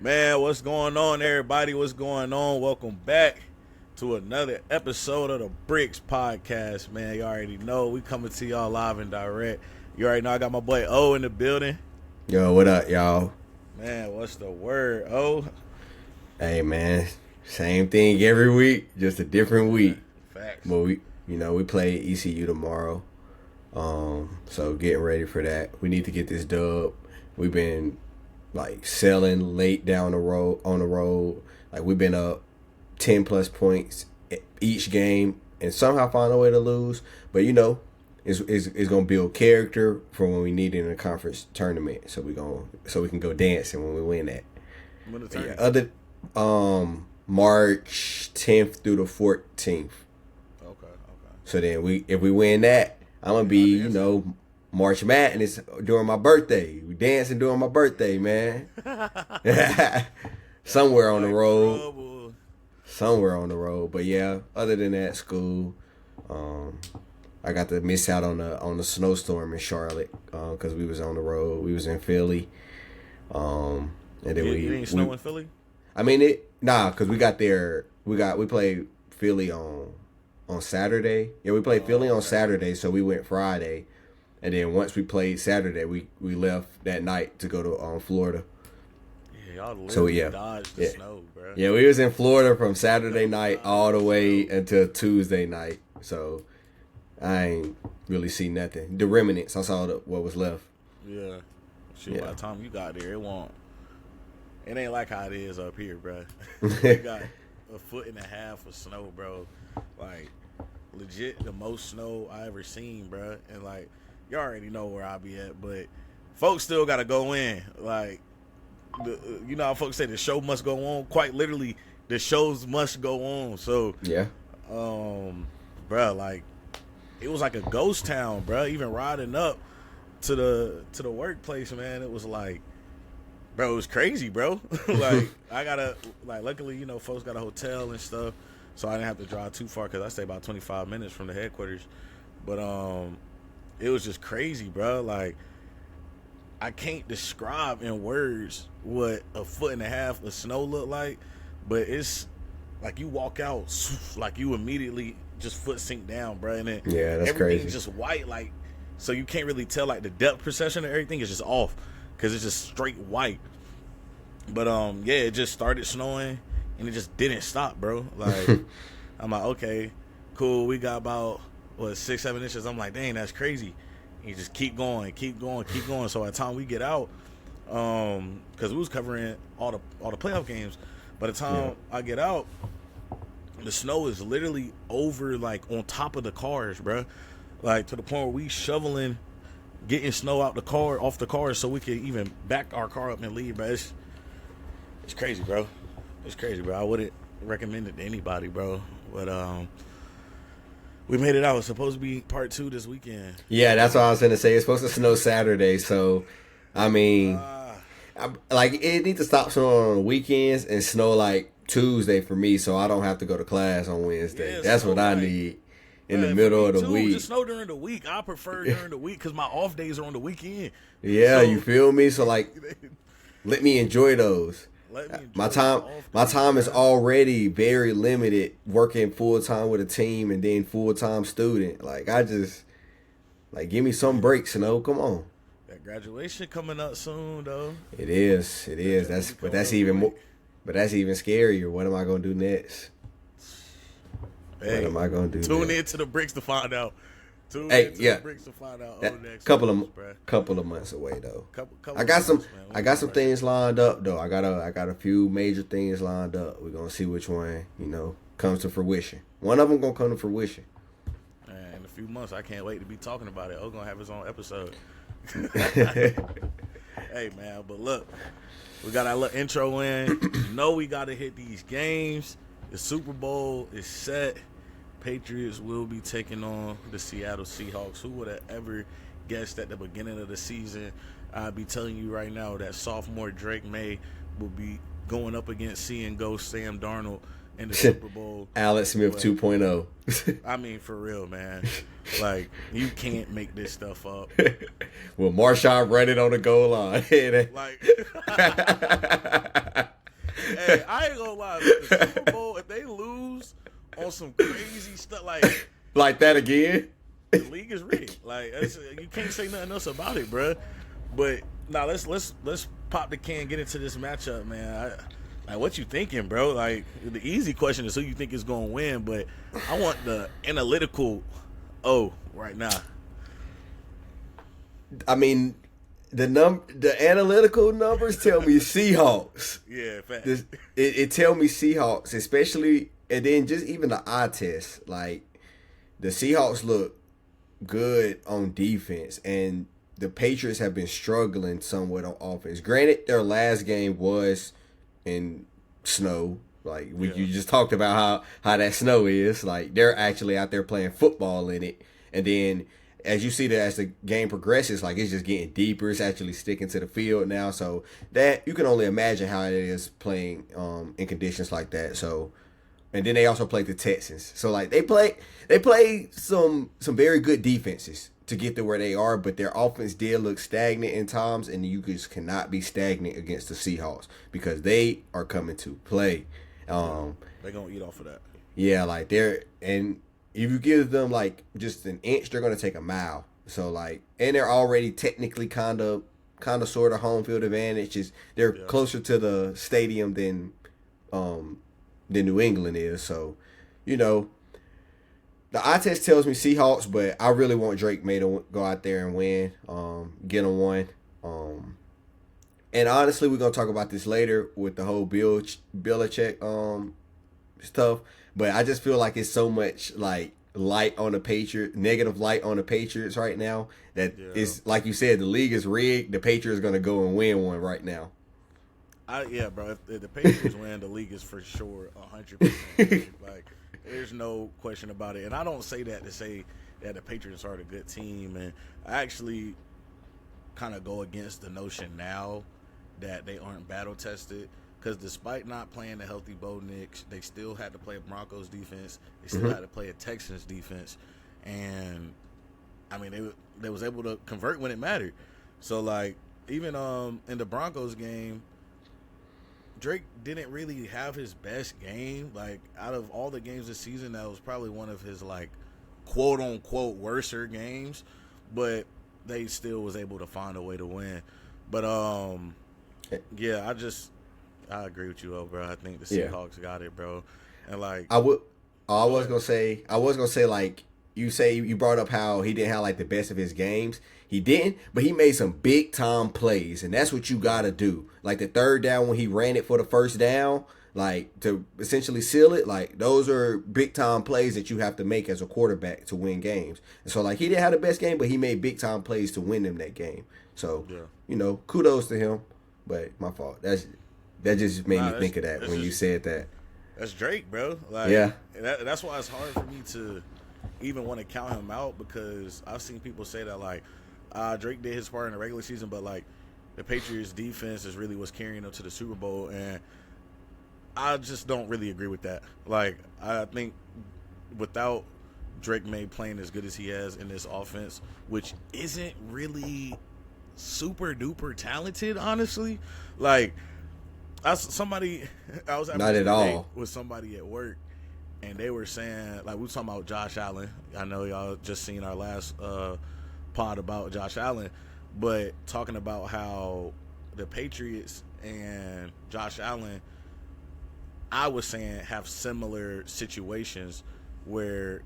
Man, what's going on, everybody? What's going on? Welcome back to another episode of the Brickz podcast, man. You already know we coming to y'all live and direct. You already know I got my boy O in the building. Yo, what up, y'all? Man, what's the word, O? Hey, man, same thing every week, just a different week. Facts. But we play ECU tomorrow, so getting ready for that. We need to get this dub. We've been selling late down the road on the road. Like we've been up 10 plus points each game, and somehow find a way to lose. But it's gonna build character for when we need it in a conference tournament. So we can go dancing when we win that. When the tournament? March 10th through the 14th. Okay. So then if we win that, I'm gonna be March Madness during my birthday. We dancing during my birthday, man. Somewhere on the road. Somewhere on the road. But yeah, other than that, school. I got to miss out on the snowstorm in Charlotte because we was on the road. We was in Philly. And then it ain't snow in Philly? I mean because we got there. We played Philly on Saturday. Yeah, we played Philly on Saturday, so we went Friday. And then once we played Saturday, we left that night to go to Florida. Yeah, y'all literally dodged the snow, bro. Yeah, we was in Florida from Saturday night all the way until Tuesday night. So I ain't really see nothing. The remnants, I saw what was left. Yeah. Shit, by the time you got there, it ain't like how it is up here, bro. You got 1.5 foot of snow, bro. Like, legit the most snow I ever seen, bro. And you already know where I be at, but folks still gotta go in. Like, you know how folks say the show must go on. Quite literally, the shows must go on. So yeah, bro, it was like a ghost town, bro. Even riding up to the workplace, man, it was like, bro, it was crazy, bro. I gotta luckily, folks got a hotel and stuff, so I didn't have to drive too far because I stay about 25 minutes from the headquarters. But it was just crazy, bro. I can't describe in words what 1.5 foot of snow look like, but it's like you walk out, you immediately just foot sink down, bro. And then that's everything's crazy. just white, so you can't really tell the depth perception of everything is just off because it's just straight white. But it just started snowing and it just didn't stop, bro. I'm like, okay, cool. We got about 6-7 inches. I'm like, dang, that's crazy. And you just keep going. So by the time we get out, because we was covering all the playoff games. By the time I get out, the snow is literally over on top of the cars, bro. To the point where we shoveling, getting snow off the car, so we could even back our car up and leave, bro. It's crazy, bro. It's crazy, bro. I wouldn't recommend it to anybody, bro. But we made it out. It's supposed to be part 2 this weekend. Yeah, that's what I was gonna say. It's supposed to snow Saturday, so I mean, it needs to stop snowing on the weekends and snow Tuesday for me, so I don't have to go to class on Wednesday. Yeah, that's what I need in the middle of the week. Just snow during the week. I prefer during the week because my off days are on the weekend. Yeah, you feel me? So let me enjoy those. My time is already very limited working full time with a team and then full time student. I just give me some breaks, come on. That graduation coming up soon though. It is. That's even scarier. What am I gonna do next? Hey, what am I gonna do? Tune in to the Brickz to find out. The Brickz to find out. Couple of months away though. I got some things lined up though. I got a few major things lined up. We're gonna see which one comes to fruition. One of them gonna come to fruition. Man, in a few months, I can't wait to be talking about it. I'm gonna have his own episode. Hey man, but look, we got our little intro in. We gotta hit these games. The Super Bowl is set. Patriots will be taking on the Seattle Seahawks. Who would have ever guessed at the beginning of the season? I'll be telling you right now that sophomore Drake May will be going up against seeing Ghost Sam Darnold in the Super Bowl. Alex Smith 2.0. I mean, for real, man. You can't make this stuff up. Well, Marshawn running on the goal line. Like, I ain't gonna lie. Like, the Super Bowl, if they lose on some crazy stuff like that again, the league is rigged. Like, you can't say nothing else about it, bro. But now let's pop the can, get into this matchup, man. Like, what you thinking, bro? Like, the easy question is who you think is gonna win, but I want the analytical right now. I mean, the analytical numbers tell me Seahawks. Yeah, fact. It tell me Seahawks, especially, and then just even the eye test. Like, the Seahawks look good on defense, and the Patriots have been struggling somewhat on offense. Granted, their last game was in snow. Like, you just talked about how that snow is. Like, they're actually out there playing football in it. And then, as you see that as the game progresses, like, it's just getting deeper. It's actually sticking to the field now. So, that you can only imagine how it is playing in conditions like that. So, and then they also played the Texans. So, like, they play some very good defenses to get to where they are, but their offense did look stagnant in times, and you just cannot be stagnant against the Seahawks because they are coming to play. They're gonna eat off of that. Yeah, like and if you give them like just an inch, they're gonna take a mile. So like, and they're already technically kind of sort of home field advantage. They're closer to the stadium than New England is. So, you know, the eye test tells me Seahawks, but I really want Drake May to go out there and win, get him one. And honestly, we're gonna talk about this later with the whole Belichick stuff. But I just feel like it's so much like negative light on the Patriots right now that it's like you said, the league is rigged. The Patriots gonna go and win one right now. Bro. If the Patriots win, the league is for sure 100%. Like, there's no question about it. And I don't say that to say that the Patriots are a good team. And I actually kind of go against the notion now that they aren't battle tested. Because despite not playing a healthy Bo Nix, they still had to play a Broncos defense. They still had to play a Texans defense. And, I mean, they was able to convert when it mattered. So, like, even in the Broncos game, Drake didn't really have his best game. Like, out of all the games this season, that was probably one of his, like, quote-unquote worser games. But they still was able to find a way to win. But, yeah, I agree with you, bro. I think the Seahawks got it, bro. And, like... I was going to say, like, you brought up how he didn't have, like, the best of his games. He didn't, but he made some big-time plays, and that's what you got to do. Like, the third down when he ran it for the first down, like, to essentially seal it, like, those are big-time plays that you have to make as a quarterback to win games. And so, like, he didn't have the best game, but he made big-time plays to win them that game. So, you know, kudos to him, but my fault. That just made me think of that when you said that. That's Drake, bro. Like, that's why it's hard for me to even want to count him out, because I've seen people say that, like, Drake did his part in the regular season, but, like, the Patriots' defense is really what's carrying them to the Super Bowl, and I just don't really agree with that. Like, I think without Drake May playing as good as he has in this offense, which isn't really super-duper talented, honestly, like, I was having not at all with somebody at work, and they were saying, like, we were talking about Josh Allen. I know y'all just seen our last pod about Josh Allen, but talking about how the Patriots and Josh Allen, I was saying, have similar situations where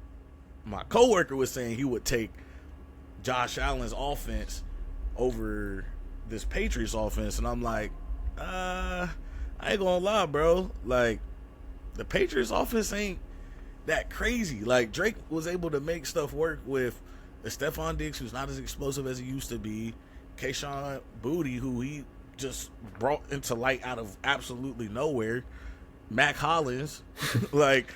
my coworker was saying he would take Josh Allen's offense over this Patriots offense, and I'm like, I ain't gonna lie, bro. Like, the Patriots offense ain't that crazy. Like, Drake was able to make stuff work with Stephon Diggs, who's not as explosive as he used to be, Kayshon Boutte, who he just brought into light out of absolutely nowhere, Mac Hollins. Like,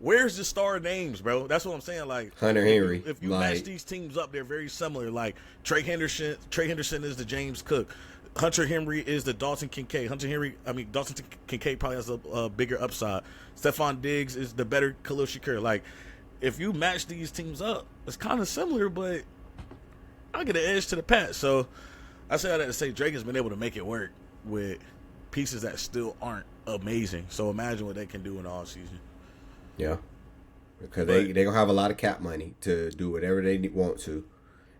where's the star names, bro? That's what I'm saying. Like, Hunter Henry. If you match these teams up, they're very similar. Like, Trey Henderson is the James Cook. Hunter Henry is the Dalton Kincaid. Dalton Kincaid probably has a bigger upside. Stephon Diggs is the better Khalil Shakir. Like, if you match these teams up, it's kind of similar, but I'll get an edge to the Pats. So I say all that to say Drake has been able to make it work with pieces that still aren't amazing. So imagine what they can do in the offseason. Yeah. Because they going to have a lot of cap money to do whatever they want to.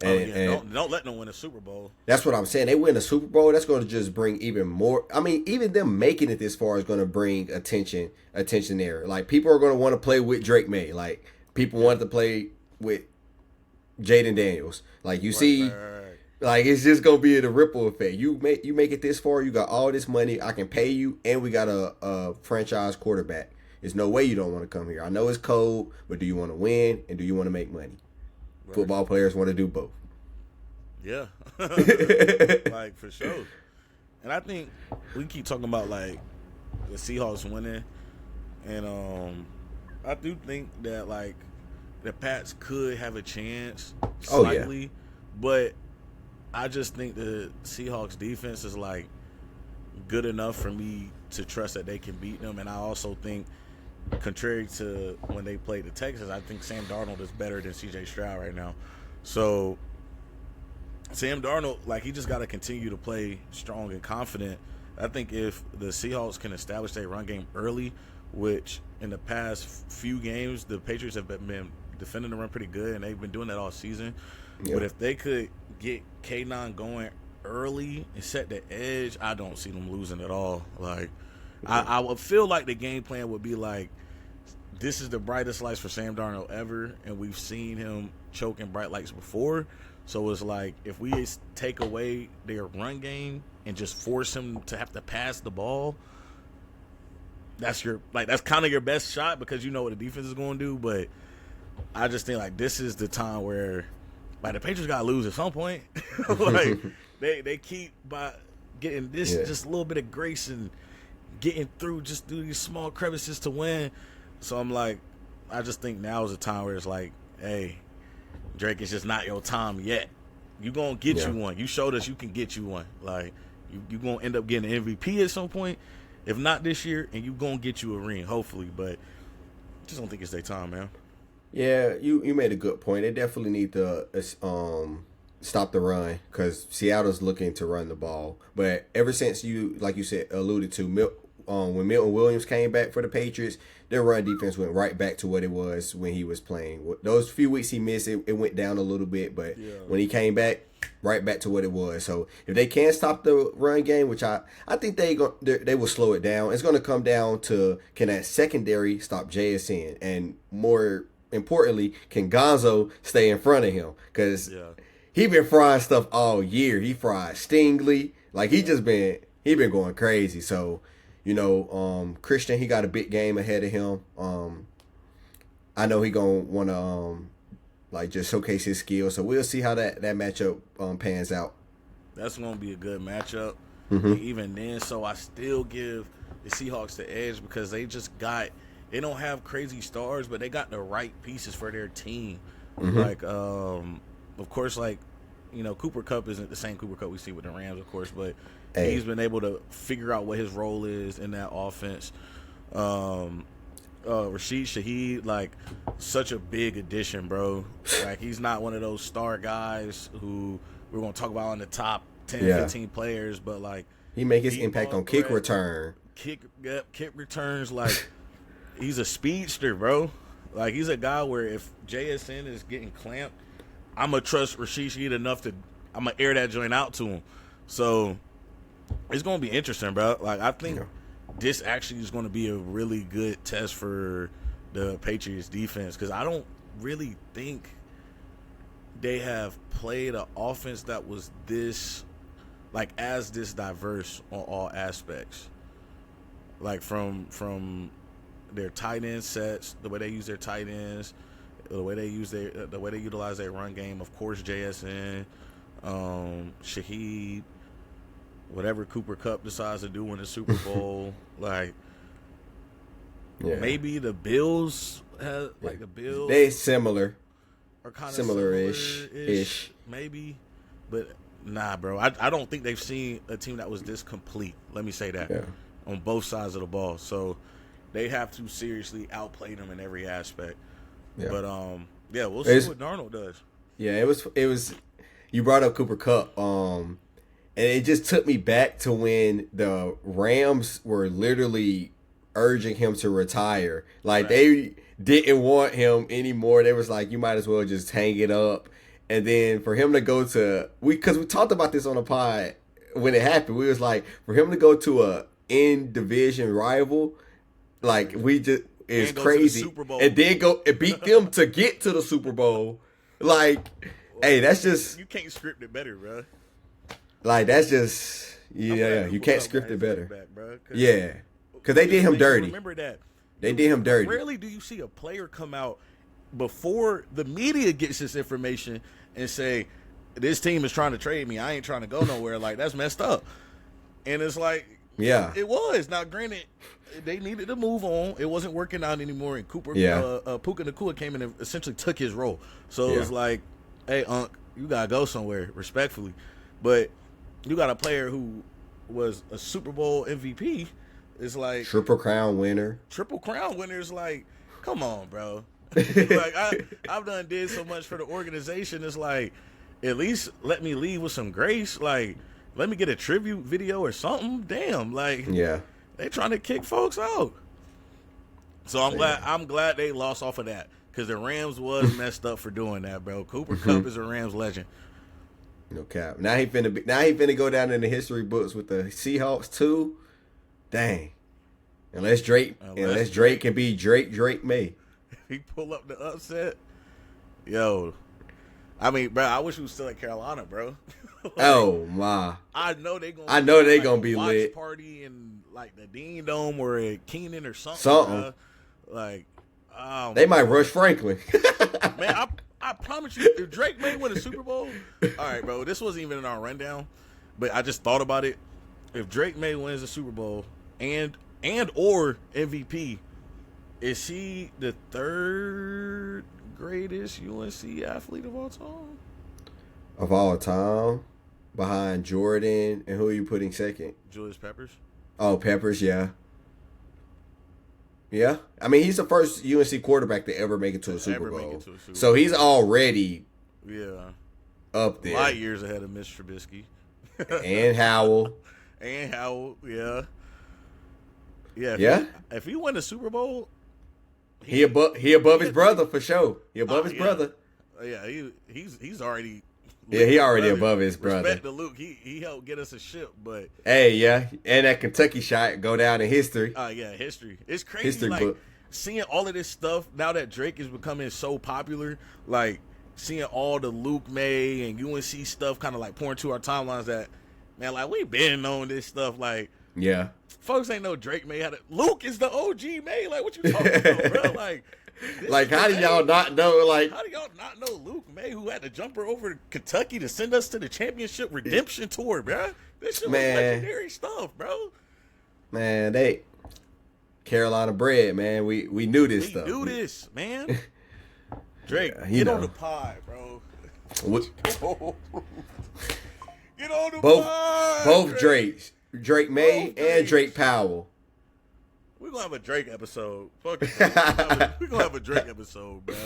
And don't let them win a Super Bowl. That's what I'm saying. They win a Super Bowl, that's going to just bring even more. I mean, even them making it this far is going to bring attention there. Like, people are going to want to play with Drake May. Like, people wanted to play with Jaden Daniels. Like, you see, like, it's just going to be the ripple effect. You make it this far, you got all this money, I can pay you, and we got a franchise quarterback. There's no way you don't want to come here. I know it's cold, but do you want to win, and do you want to make money? Right. Football players want to do both. Yeah. Like, for sure. And I think we keep talking about, like, the Seahawks winning. And I do think that, like, the Pats could have a chance slightly. Yeah. But I just think the Seahawks defense is, like, good enough for me to trust that they can beat them. And I also think, contrary to when they played the Texans, I think Sam Darnold is better than C.J. Stroud right now. So Sam Darnold, like, he just got to continue to play strong and confident. I think if the Seahawks can establish their run game early, which in the past few games the Patriots have been defending the run pretty good, and they've been doing that all season. Yeah. But if they could get K9 going early and set the edge, I don't see them losing at all. Like, I would feel like the game plan would be like, this is the brightest lights for Sam Darnold ever, and we've seen him choke in bright lights before. So it's like, if we take away their run game and just force him to have to pass the ball, that's kind of your best shot, because you know what the defense is going to do. But I just think, like, this is the time where, like, the Patriots got to lose at some point. Like, they keep by getting this just a little bit of grace and getting through these small crevices to win. So I'm like, I just think now is the time where it's like, hey, Drake, it's just not your time yet. You gonna get you one. You showed us you can get you one. Like, you gonna end up getting an MVP at some point, if not this year, and you gonna get you a ring, hopefully. But I just don't think it's their time, man. Yeah, you made a good point. They definitely need to stop the run, because Seattle's looking to run the ball. But ever since you, like you said, alluded to, when Milton Williams came back for the Patriots, their run defense went right back to what it was when he was playing. Those few weeks he missed, it went down a little bit, but when he came back, right back to what it was. So if they can stop the run game, which I think they will slow it down, it's going to come down to, can that secondary stop JSN, and more importantly, can Gonzo stay in front of him? Because he been frying stuff all year. He fried Stingley, like, he been going crazy. So, you know, Christian, he got a big game ahead of him. I know he gonna want to like, just showcase his skills. So we'll see how that matchup pans out. That's gonna be a good matchup. Mm-hmm. Even then, so I still give the Seahawks the edge, because they don't have crazy stars, but they got the right pieces for their team. Mm-hmm. Like, of course, like, you know, Cooper Kupp isn't the same Cooper Kupp we see with the Rams, of course, but he's been able to figure out what his role is in that offense. Rashid Shaheed, like, such a big addition, bro. Like, he's not one of those star guys who we're going to talk about on the top 10, 15 players, but, like, he make his impact on kick return. Kick returns, like, he's a speedster, bro. Like, he's a guy where if JSN is getting clamped, I'm going to trust Rashid Shaheed enough to, I'm going to air that joint out to him. So it's going to be interesting, bro. Like, I think this actually is going to be a really good test for the Patriots defense, because I don't really think they have played an offense that was this, like, as this diverse on all aspects. Like, from their tight end sets, the way they use their tight ends, the way they utilize their run game. Of course, JSN, Shaheed, whatever Cooper Kupp decides to do in the Super Bowl. Like, maybe the Bills have, like, the Bills. They similar. Are kind of similar-ish. Maybe. But nah, bro. I don't think they've seen a team that was this complete. Let me say that. Yeah. On both sides of the ball. So they have to seriously outplay them in every aspect. Yeah. But we'll see what Darnold does. Yeah, it was. You brought up Cooper Kupp. And it just took me back to when the Rams were literally urging him to retire. Like, they didn't want him anymore. They was like, you might as well just hang it up. And then for him to go to, because we talked about this on the pod when it happened. We was like, for him to go to a in-division rival, like, we just, it's crazy. And then go and beat them to get to the Super Bowl. Like, hey, that's just, you can't script it better, bro. Like, that's just, you can't script it better. Yeah, because they did him dirty. Remember that. They did him dirty. Rarely do you see a player come out before the media gets this information and say, this team is trying to trade me. I ain't trying to go nowhere. Like, that's messed up. And it's like, yeah, it was. Now, granted, they needed to move on. It wasn't working out anymore. And Puka Nacua came in and essentially took his role. So it was like, hey, Unc, you got to go somewhere, respectfully. But you got a player who was a Super Bowl MVP. It's like Triple Crown winner is like, come on, bro. Like, I've done did so much for the organization. It's like, at least let me leave with some grace. Like, let me get a tribute video or something. Damn, like, they trying to kick folks out. So I'm glad they lost off of that, because the Rams was messed up for doing that, bro. Cooper Kupp is a Rams legend. No cap. Now he finna go down in the history books with the Seahawks too. Dang. Unless Drake can be Drake May. He pull up the upset. Yo. I mean, bro, I wish we was still at Carolina, bro. Like, oh my. I know they gonna be watch lit. Party in like the Dean Dome or at Keenan or something. Bro. Like, they might rush Franklin. Man, I promise you, if Drake May win a Super Bowl, all right, bro, this wasn't even in our rundown, but I just thought about it. If Drake May wins a Super Bowl and or MVP, is he the third greatest UNC athlete of all time? Of all time? Behind Jordan, and who are you putting second? Julius Peppers. Oh, Peppers, yeah. Yeah. I mean, he's the first UNC quarterback to ever make it to a Super Bowl. So he's already up there. Light years ahead of Mitch Trubisky. And Howell. Yeah. If he won the Super Bowl, he above his brother for sure. He above his brother. Yeah, he's already. Yeah, he already above his brother. Respect to Luke. He helped get us a ship, but hey, yeah, and that Kentucky shot go down in history. History. It's crazy. History book. Seeing all of this stuff now that Drake is becoming so popular, like seeing all the Luke May and UNC stuff kind of like pouring to our timelines. That, man, like, we been knowing this stuff. Like, yeah, folks ain't know Drake May had it. Luke is the OG May. Like, what you talking about, bro? Like, how do y'all not know? Like, how do y'all not know Luke May, who had to jumper over to Kentucky to send us to the championship redemption tour, bro? This shit was legendary stuff, bro. Man, they Carolina bred, man. We knew this stuff. We knew this, man. Drake, get on the pod, bro. Get on the pod. Both Drakes. Drake May and Drake Powell. We're going to have a Drake episode. Fuck it. We're going to have a Drake episode, bro.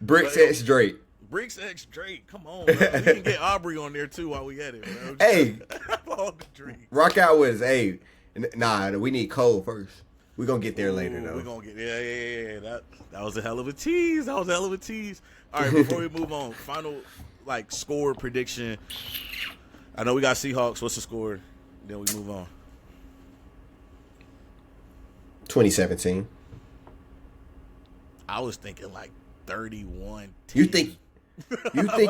Brickz X Drake. Brickz X Drake. Come on, bro. We can get Aubrey on there, too, while we at it, bro. Hey. All the Drake. Rock out with us. Hey. Nah, we need Cole first. We're going to get there later, though. We're going to get Yeah. That was a hell of a tease. All right, before we move on, final, score prediction. I know we got Seahawks. What's the score? Then we move on. 2017. I was thinking 31-10. You think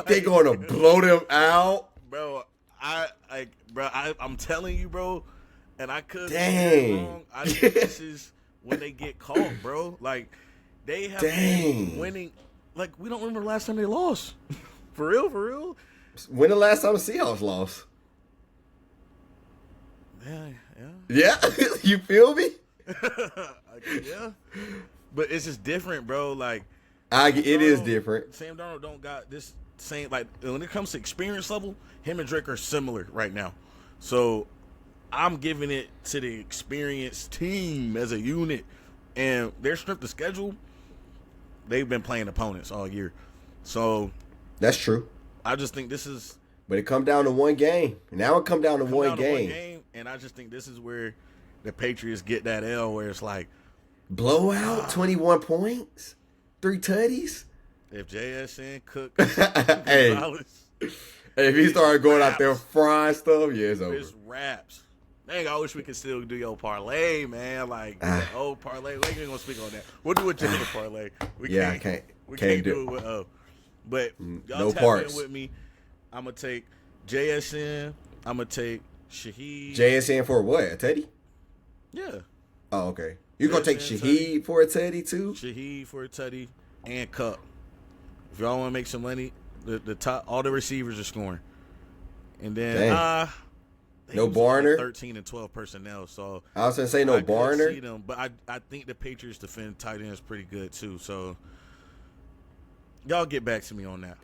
they're gonna blow them out, bro? I'm telling you, bro, and I could. Dang. Wrong. I think this is when they get caught, bro. They have been winning. We don't remember the last time they lost. For real. When the last time the Seahawks lost? Yeah. You feel me? Yeah, but it's just different, bro. It is different. Sam Darnold don't got this same when it comes to experience level. Him and Drake are similar right now, so I'm giving it to the experienced team as a unit, and their strength of schedule. They've been playing opponents all year, so that's true. I just think this is. But it come down to one game. Now it come down to one game. And I just think this is where the Patriots get that L where it's like blowout, 21 points, 3 tutties. If JSN Cook, hey, if he started going out there frying stuff, yeah, it's over. It's raps. Dang, I wish we could still do your parlay, man. Like old parlay. We ain't gonna speak on that. We'll do a general parlay. We can't do it with But y'all no tap parts. in with me. I'm gonna take JSN. I'm gonna take Shaheed. JSN for what? A teddy? Yeah. Oh, okay. You gonna take Shaheed for a teddy too? Shaheed for a teddy and Cup. If y'all want to make some money, the top all the receivers are scoring, and then no Barner. 13 and 12 personnel. So I was gonna say no Barner. See them, but I think the Patriots defend tight ends pretty good too. So y'all get back to me on that.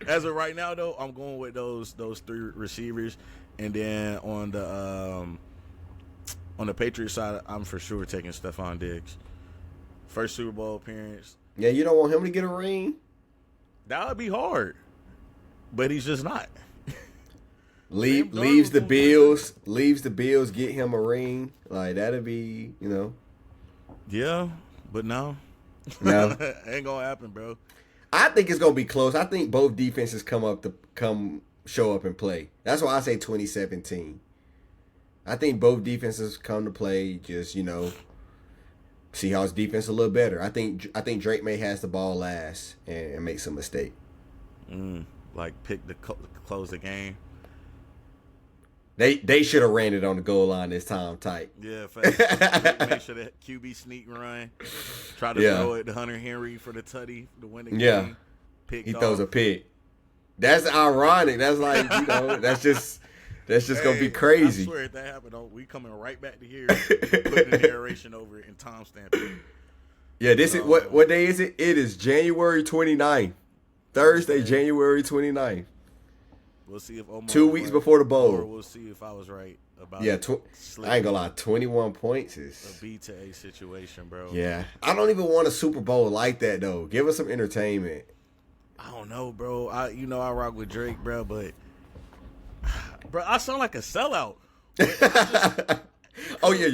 As of right now, though, I'm going with those 3 receivers, and then on the Patriots side, I'm for sure taking Stephon Diggs. First Super Bowl appearance. Yeah, you don't want him to get a ring? That would be hard, but he's just not. Leaves the Bills, get him a ring. Like, that'd be, Yeah, but no. No. Ain't gonna happen, bro. I think it's gonna be close. I think both defenses show up and play. That's why I say 2017. I think both defenses come to play. Just Seahawks defense a little better. I think Drake May has the ball last and make some mistake. Like pick the close the game. They should have ran it on the goal line this time tight. Yeah, make sure that QB sneak run. Try to throw it to Hunter Henry for the tutty to win the game. Yeah, he throws a pick. That's ironic. That's like that's just gonna be crazy. I swear if that happened, we coming right back to here, putting the narration over it and timestamp it. Yeah, this is what day is it? It is January 29th. Thursday, January 29th. We'll see if Omar 2 weeks before the bowl. Or we'll see if I was right about I ain't gonna lie, 21 points is a B to A situation, bro. Yeah. I don't even want a Super Bowl like that though. Give us some entertainment. I don't know, bro. I rock with Drake, bro, but bro, I sound like a sellout. Oh yeah,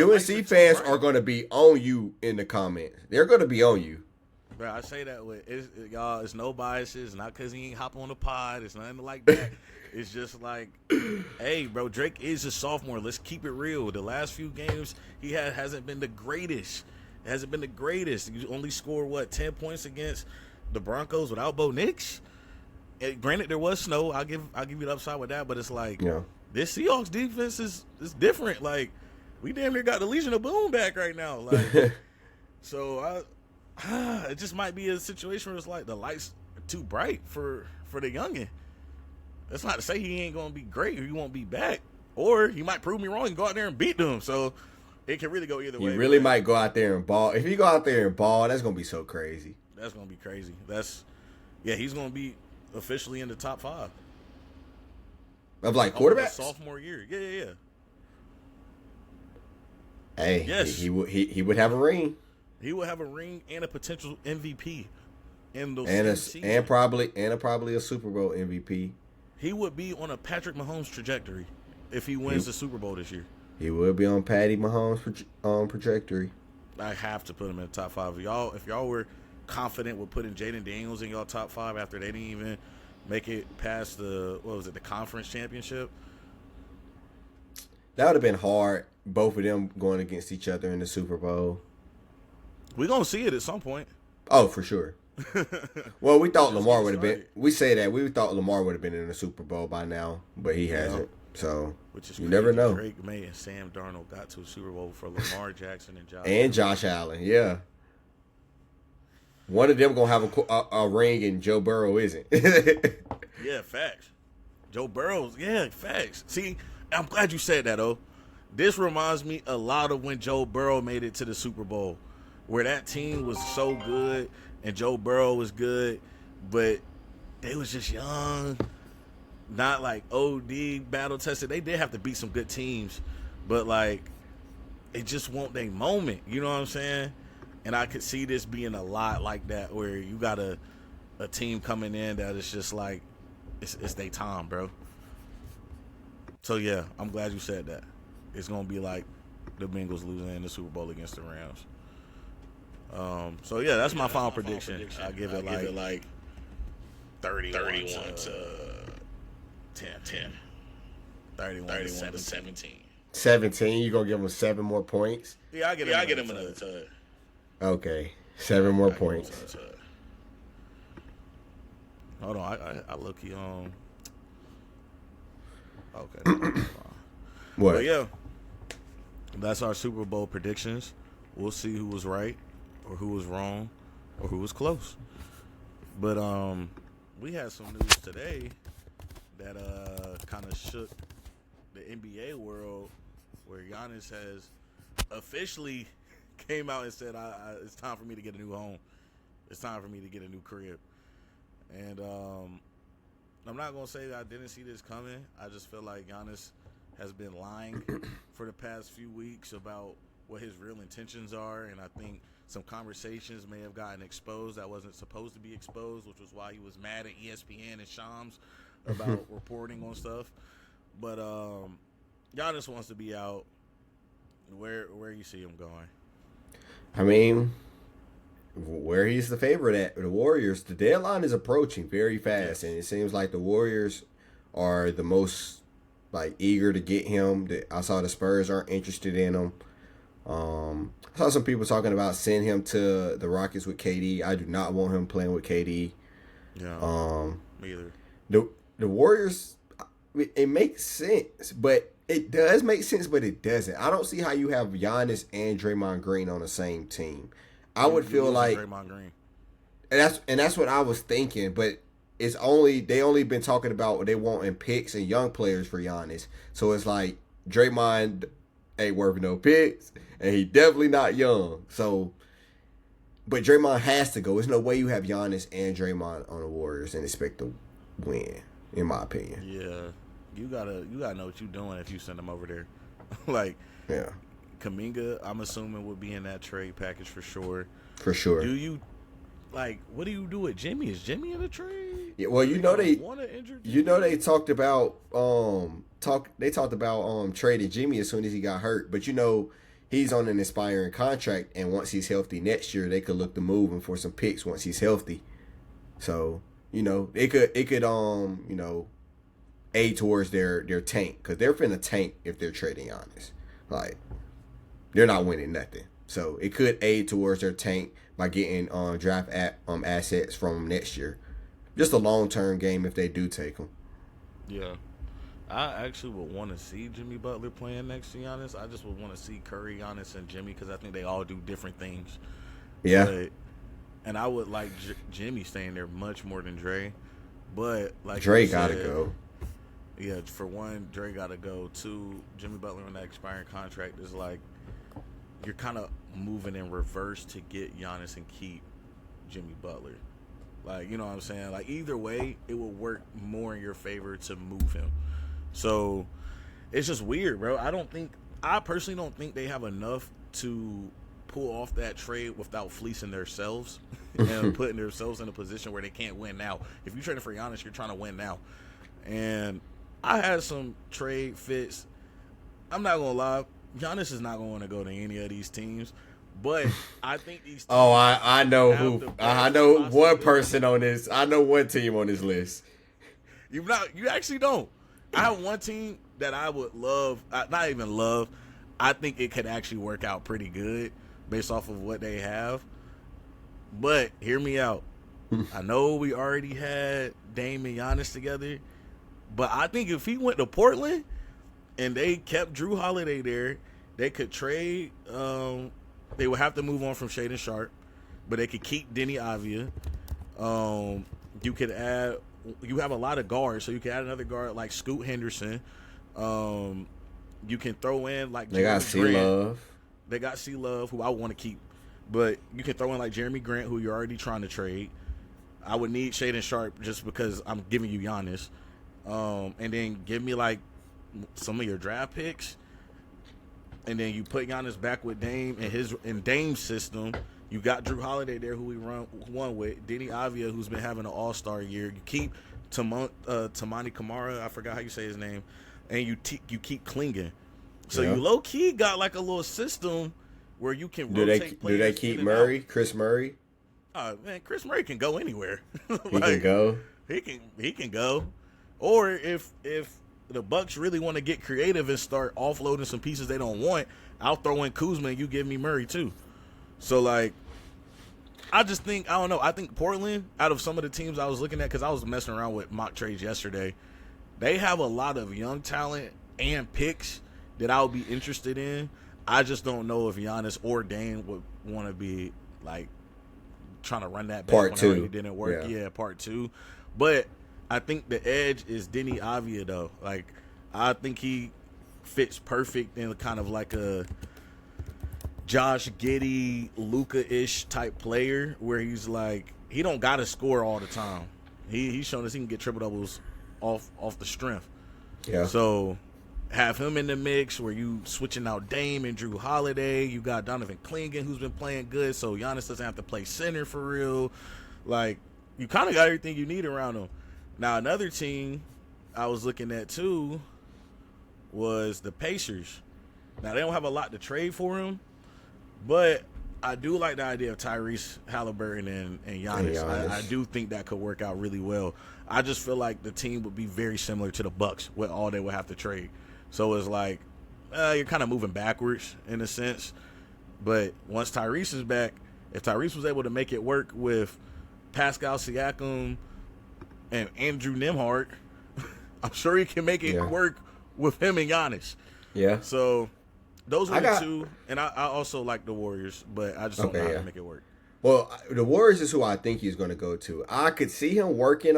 UNC fans are gonna be on you in the comments. They're gonna be on you. Bro, I say that with y'all. It's no biases, not because he ain't hop on the pod. It's nothing like that. It's just like, hey, bro, Drake is a sophomore. Let's keep it real. The last few games he hasn't been the greatest. It hasn't been the greatest. You only scored 10 points against the Broncos without Bo Nix. And granted, there was snow. I'll give you the upside with that, but it's like this Seahawks defense is different. Like we damn near got the Legion of Boom back right now. Like so it just might be a situation where it's like the lights are too bright for the youngin'. That's not to say he ain't gonna be great or he won't be back, or he might prove me wrong and go out there and beat them. So it can really go either way. He really might go out there and ball. If he go out there and ball, that's gonna be so crazy. That's gonna be crazy. He's gonna be officially in the top 5 of like quarterbacks. Sophomore year, yeah. Hey, yes, he would have a ring. He will have a ring and a potential MVP in those and probably a Super Bowl MVP. He would be on a Patrick Mahomes trajectory if he wins the Super Bowl this year. He would be on Patty Mahomes' trajectory. I have to put him in the top 5. If y'all were confident with putting Jaden Daniels in y'all top 5 after they didn't even make it past the conference championship, that would have been hard. Both of them going against each other in the Super Bowl. We're going to see it at some point. Oh, for sure. Well, we thought Lamar would have been. We say that. We thought Lamar would have been in the Super Bowl by now, but he hasn't. So, which is you never know. Drake May and Sam Darnold got to a Super Bowl for Lamar Jackson and Josh Allen, yeah. One of them going to have a ring and Joe Burrow isn't. Yeah, facts. Joe Burrow's, facts. See, I'm glad you said that, though. This reminds me a lot of when Joe Burrow made it to the Super Bowl, where that team was so good and Joe Burrow was good, but they was just young, not like OD battle tested. They did have to beat some good teams, but like it just won't their moment. You know what I'm saying? And I could see this being a lot like that, where you got a team coming in that is just like it's their time, bro. So yeah, I'm glad you said that. It's gonna be like the Bengals losing in the Super Bowl against the Rams. So yeah, that's my final prediction. I give it like 31 to 10. 31 to 17. 17. You gonna give them 7 more points? Yeah, I get him another tud. Okay, 7 more points. Hold on, I look you on. Okay. What? But yeah, that's our Super Bowl predictions. We'll see who was right, or who was wrong, or who was close. But we had some news today that kind of shook the NBA world, where Giannis has officially came out and said, "It's time for me to get a new home. It's time for me to get a new crib." And I'm not gonna say that I didn't see this coming. I just feel like Giannis has been lying for the past few weeks about what his real intentions are, and I think some conversations may have gotten exposed that wasn't supposed to be exposed, which was why he was mad at ESPN and Shams about reporting on stuff. But Giannis wants to be out. Where you see him going? I mean, where he's the favorite at, the Warriors. The deadline is approaching very fast, and it seems like the Warriors are the most eager to get him. I saw the Spurs aren't interested in him. I saw some people talking about sending him to the Rockets with KD. I do not want him playing with KD. Yeah, me either. The Warriors, it makes sense, but it does make sense, but it doesn't. I don't see how you have Giannis and Draymond Green on the same team. I would feel like Draymond Green. And that's what I was thinking, but they only been talking about what they want in picks and young players for Giannis. So it's like Draymond ain't worth no picks, and he definitely not young. So, but Draymond has to go. There's no way you have Giannis and Draymond on the Warriors and expect to win, in my opinion. Yeah, you gotta know what you're doing if you send them over there. Yeah. Kuminga, I'm assuming, would be in that trade package for sure. For sure. Do you what do you do with Jimmy? Is Jimmy in a trade? Yeah, well, they talked about trading Jimmy as soon as he got hurt, but he's on an expiring contract, and once he's healthy next year, they could look to move him for some picks once he's healthy. So it could aid towards their tank, because they're finna tank if they're trading Giannis. They're not winning nothing. So it could aid towards their tank by getting draft assets from them next year. Just a long-term game if they do take them. Yeah. I actually would want to see Jimmy Butler playing next to Giannis. I just would want to see Curry, Giannis, and Jimmy, because I think they all do different things. Yeah. And I would like Jimmy staying there much more than Dre. But Dre got to go. Yeah, for one, Dre got to go. Two, Jimmy Butler on that expiring contract is you're kind of moving in reverse to get Giannis and keep Jimmy Butler. You know what I'm saying? Either way, it will work more in your favor to move him. So it's just weird, bro. I personally don't think they have enough to pull off that trade without fleecing themselves and putting themselves in a position where they can't win now. If you're trading for Giannis, you're trying to win now. And I had some trade fits. I'm not going to lie. Giannis is not going to go to any of these teams, but I think these teams I know who. I know one person on this. I know one team on this list. You actually don't. I have one team that I would love, not even love. I think it could actually work out pretty good based off of what they have. But hear me out. I know we already had Dame and Giannis together, but I think if he went to Portland and they kept Drew Holiday there, they could trade. They would have to move on from Shaedon Sharp, but they could keep Denny Avia. You could add. You have a lot of guards, so you can add another guard like Scoot Henderson. You can throw in they got C-Love. They got C-Love, who I want to keep, but you can throw in like Jeremy Grant, who you're already trying to trade. I would need Shaedon Sharp just because I'm giving you Giannis, and then give me some of your draft picks, and then you put Giannis back with Dame in Dame's system. You got Drew Holiday there, who won with Denny Avia, who's been having an all-star year. You keep Tamani Kamara, I forgot how you say his name, and you keep clinging. So Yeah. you low key got like a little system where you can Do rotate players. they keep in and Murray? out. Chris Murray? Man, Chris Murray can go anywhere. He can go. He can go. Or if the Bucks really want to get creative and start offloading some pieces they don't want, I'll throw in Kuzma and you give me Murray too. So like, I don't know. I think Portland, out of some of the teams I was looking at, because I was messing around with mock trades yesterday, they have a lot of young talent and picks that I would be interested in. I just don't know if Giannis or Dame would want to be like trying to run that back Part whenever two. it didn't work. Yeah. Yeah, part two. But I think the edge is Denny Avdia though. Like, I think he fits perfect in kind of like a Josh Giddey, Luka-ish type player where he's like, he don't got to score all the time. He's shown us he can get triple doubles off the strength. Yeah. So have him in the mix where you switching out Dame and Drew Holiday. You got Donovan Clingan who's been playing good, so Giannis doesn't have to play center for real. Like, you kind of got everything you need around him. Now, another team I was looking at too was the Pacers. Now, they don't have a lot to trade for him, but I do like the idea of Tyrese Halliburton and Giannis. I do think that could work out really well. I just feel like the team would be very similar to the Bucks with all they would have to trade. So it's like, you're kind of moving backwards in a sense. But once Tyrese is back, if Tyrese was able to make it work with Pascal Siakam and Andrew Nembhard, I'm sure he can make it work with him and Giannis. Yeah. So those are the two. And I also like the Warriors, but I just don't know how to make it work. Well, the Warriors is who I think he's going to go to. I could see him working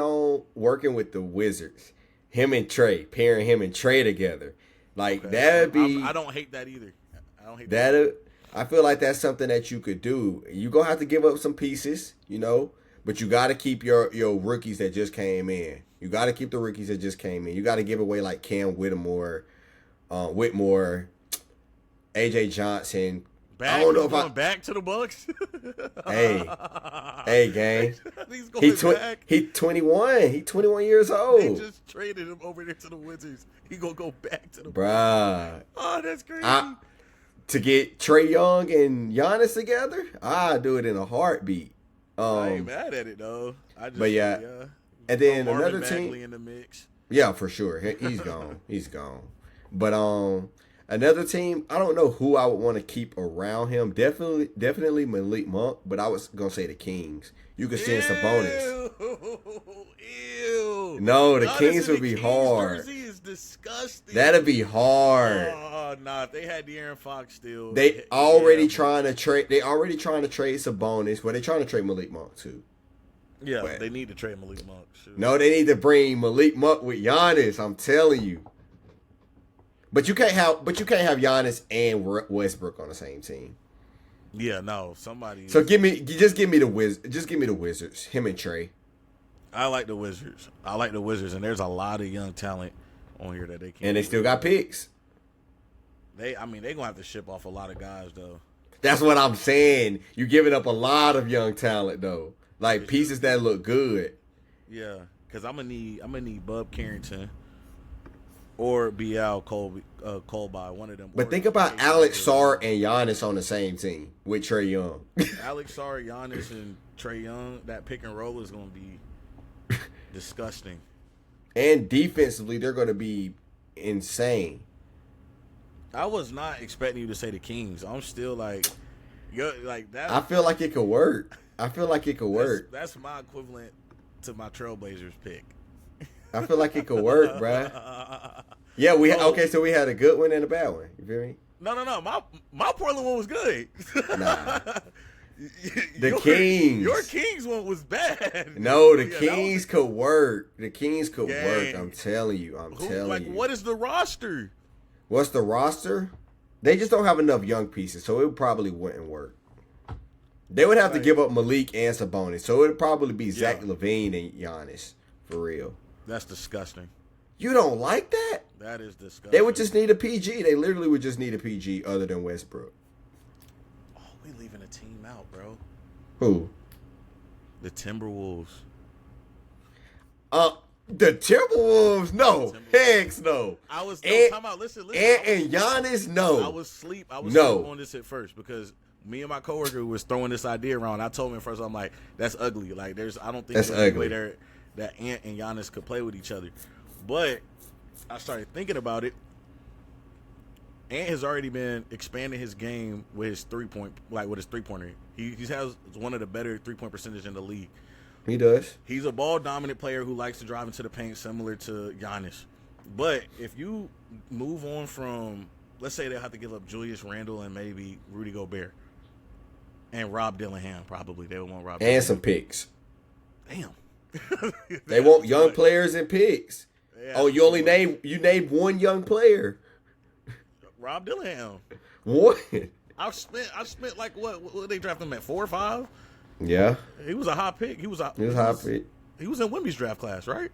with the Wizards. Pairing him and Trey together. Like, that'd be... I don't hate that either. I don't hate that. I feel like that's something that you could do. You're going to have to give up some pieces, but you got to keep your rookies that just came in. You got to keep the rookies that just came in. You got to give away like Cam Whitmore, AJ Johnson. I don't know if going back to the Bucks. hey, gang. He's going back. He 21. He 21 years old. They just traded him over there to the Wizards. He gonna go back to the Bruh. Oh, that's crazy. To get Trae Young and Giannis together, I'd do it in a heartbeat. I ain't mad at it though. But yeah. And then another team in the mix. Yeah, for sure. He's gone. He's gone. But another team, I don't know who I would want to keep around him. Definitely Malik Monk, but I was gonna say the Kings. You could send Sabonis. Ew. No, the Kings would be hard. Jersey is disgusting. That'd be hard. Oh, nah, if they had De'Aaron Fox still. They already trying to trade Sabonis. Well, they trying to trade Malik Monk too. Yeah, but they need to trade Malik Monk. Shoot. No, they need to bring Malik Monk with Giannis. I'm telling you. But you can't have Giannis and Westbrook on the same team. Yeah, no, somebody. So give me the Wizards. Him and Trey. I like the Wizards, and there's a lot of young talent on here that they can't. And they still got picks. They're gonna have to ship off a lot of guys though. That's what I'm saying. You're giving up a lot of young talent though, like pieces that look good. Yeah, because I'm gonna need Bub Carrington or BL Colby, one of them. But think about Alex Sarr and Giannis on the same team with Trae Young. Alex Sarr, Giannis, and Trae Young. That pick and roll is gonna be disgusting. And defensively, they're gonna be insane. I was not expecting you to say the Kings. I'm still like that. I feel like it could work. That's my equivalent to my Trailblazers pick. I feel like it could work, bruh. Yeah, so we had a good one and a bad one. You feel me? No. My Portland one was good. Nah. Kings. Your Kings one was bad. No, the Kings could work. The Kings could work. I'm telling you. What is the roster? What's the roster? They just don't have enough young pieces, so it probably wouldn't work. They would have to give up Malik and Sabonis, so it would probably be Zach LaVine and Giannis, for real. That's disgusting. You don't like that? That is disgusting. They would just need a PG. They literally would just need a PG other than Westbrook. Oh, we leaving a team out, bro. Who? The Timberwolves. The Timberwolves, no. Heck no. I was and, talking about. Listen. And Giannis, no. I was asleep on this at first because me and my coworker was throwing this idea around. I told him at first, I'm like, that's ugly. Like, I don't think that's there's ugly. a way that Ant and Giannis could play with each other. But I started thinking about it. Ant has already been expanding his game with his with his 3-pointer. He has one of the better 3-point percentage in the league. He does. He's a ball-dominant player who likes to drive into the paint, similar to Giannis. But if you move on from, let's say they'll have to give up Julius Randle and maybe Rudy Gobert and Rob Dillingham, probably they would want Rob. And Dillingham. Some picks. Damn. They want young players and picks. Yeah, you named one young player. Rob Dillingham. What? I spent like what they drafted him at 4 or 5? Yeah. He was a high pick. He was a high pick. He was in Wemby's draft class, right?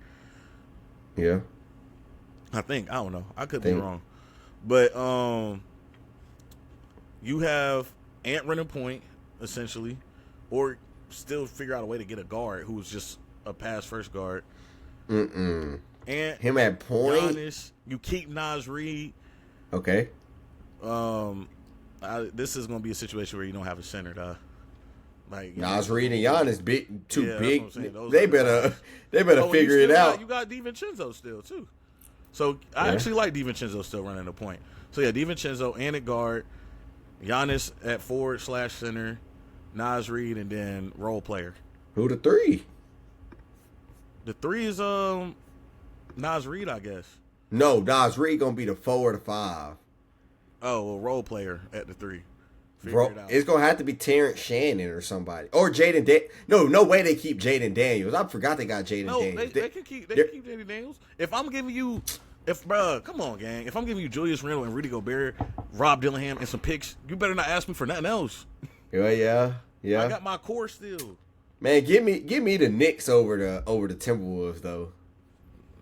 Yeah. I think. I don't know. I could be wrong. But you have Ant running point, essentially, or still figure out a way to get a guard who's just a pass first guard. And him at point. Giannis, you keep Naz Reid. Okay. This is gonna be a situation where you don't have a center, though. Like Naz Reid and Giannis, big. They better figure it out. You got DiVincenzo still too. So I actually like DiVincenzo still running the point. So yeah, DiVincenzo and at guard, Giannis at forward/center, Naz Reid, and then role player. Who the 3? The 3 is Naz Reid, I guess. No, Naz Reid gonna be the 4 or the 5. Oh, well, role player at the 3. Bro, it's gonna have to be Terrence Shannon or somebody, or Jaden. No way they keep Jaden Daniels. I forgot they got Jaden Daniels. They can keep Jaden Daniels. If I'm giving you, come on, gang. If I'm giving you Julius Randle and Rudy Gobert, Rob Dillingham, and some picks, you better not ask me for nothing else. Yeah. I got my core still. Man, give me the Knicks over the Timberwolves though.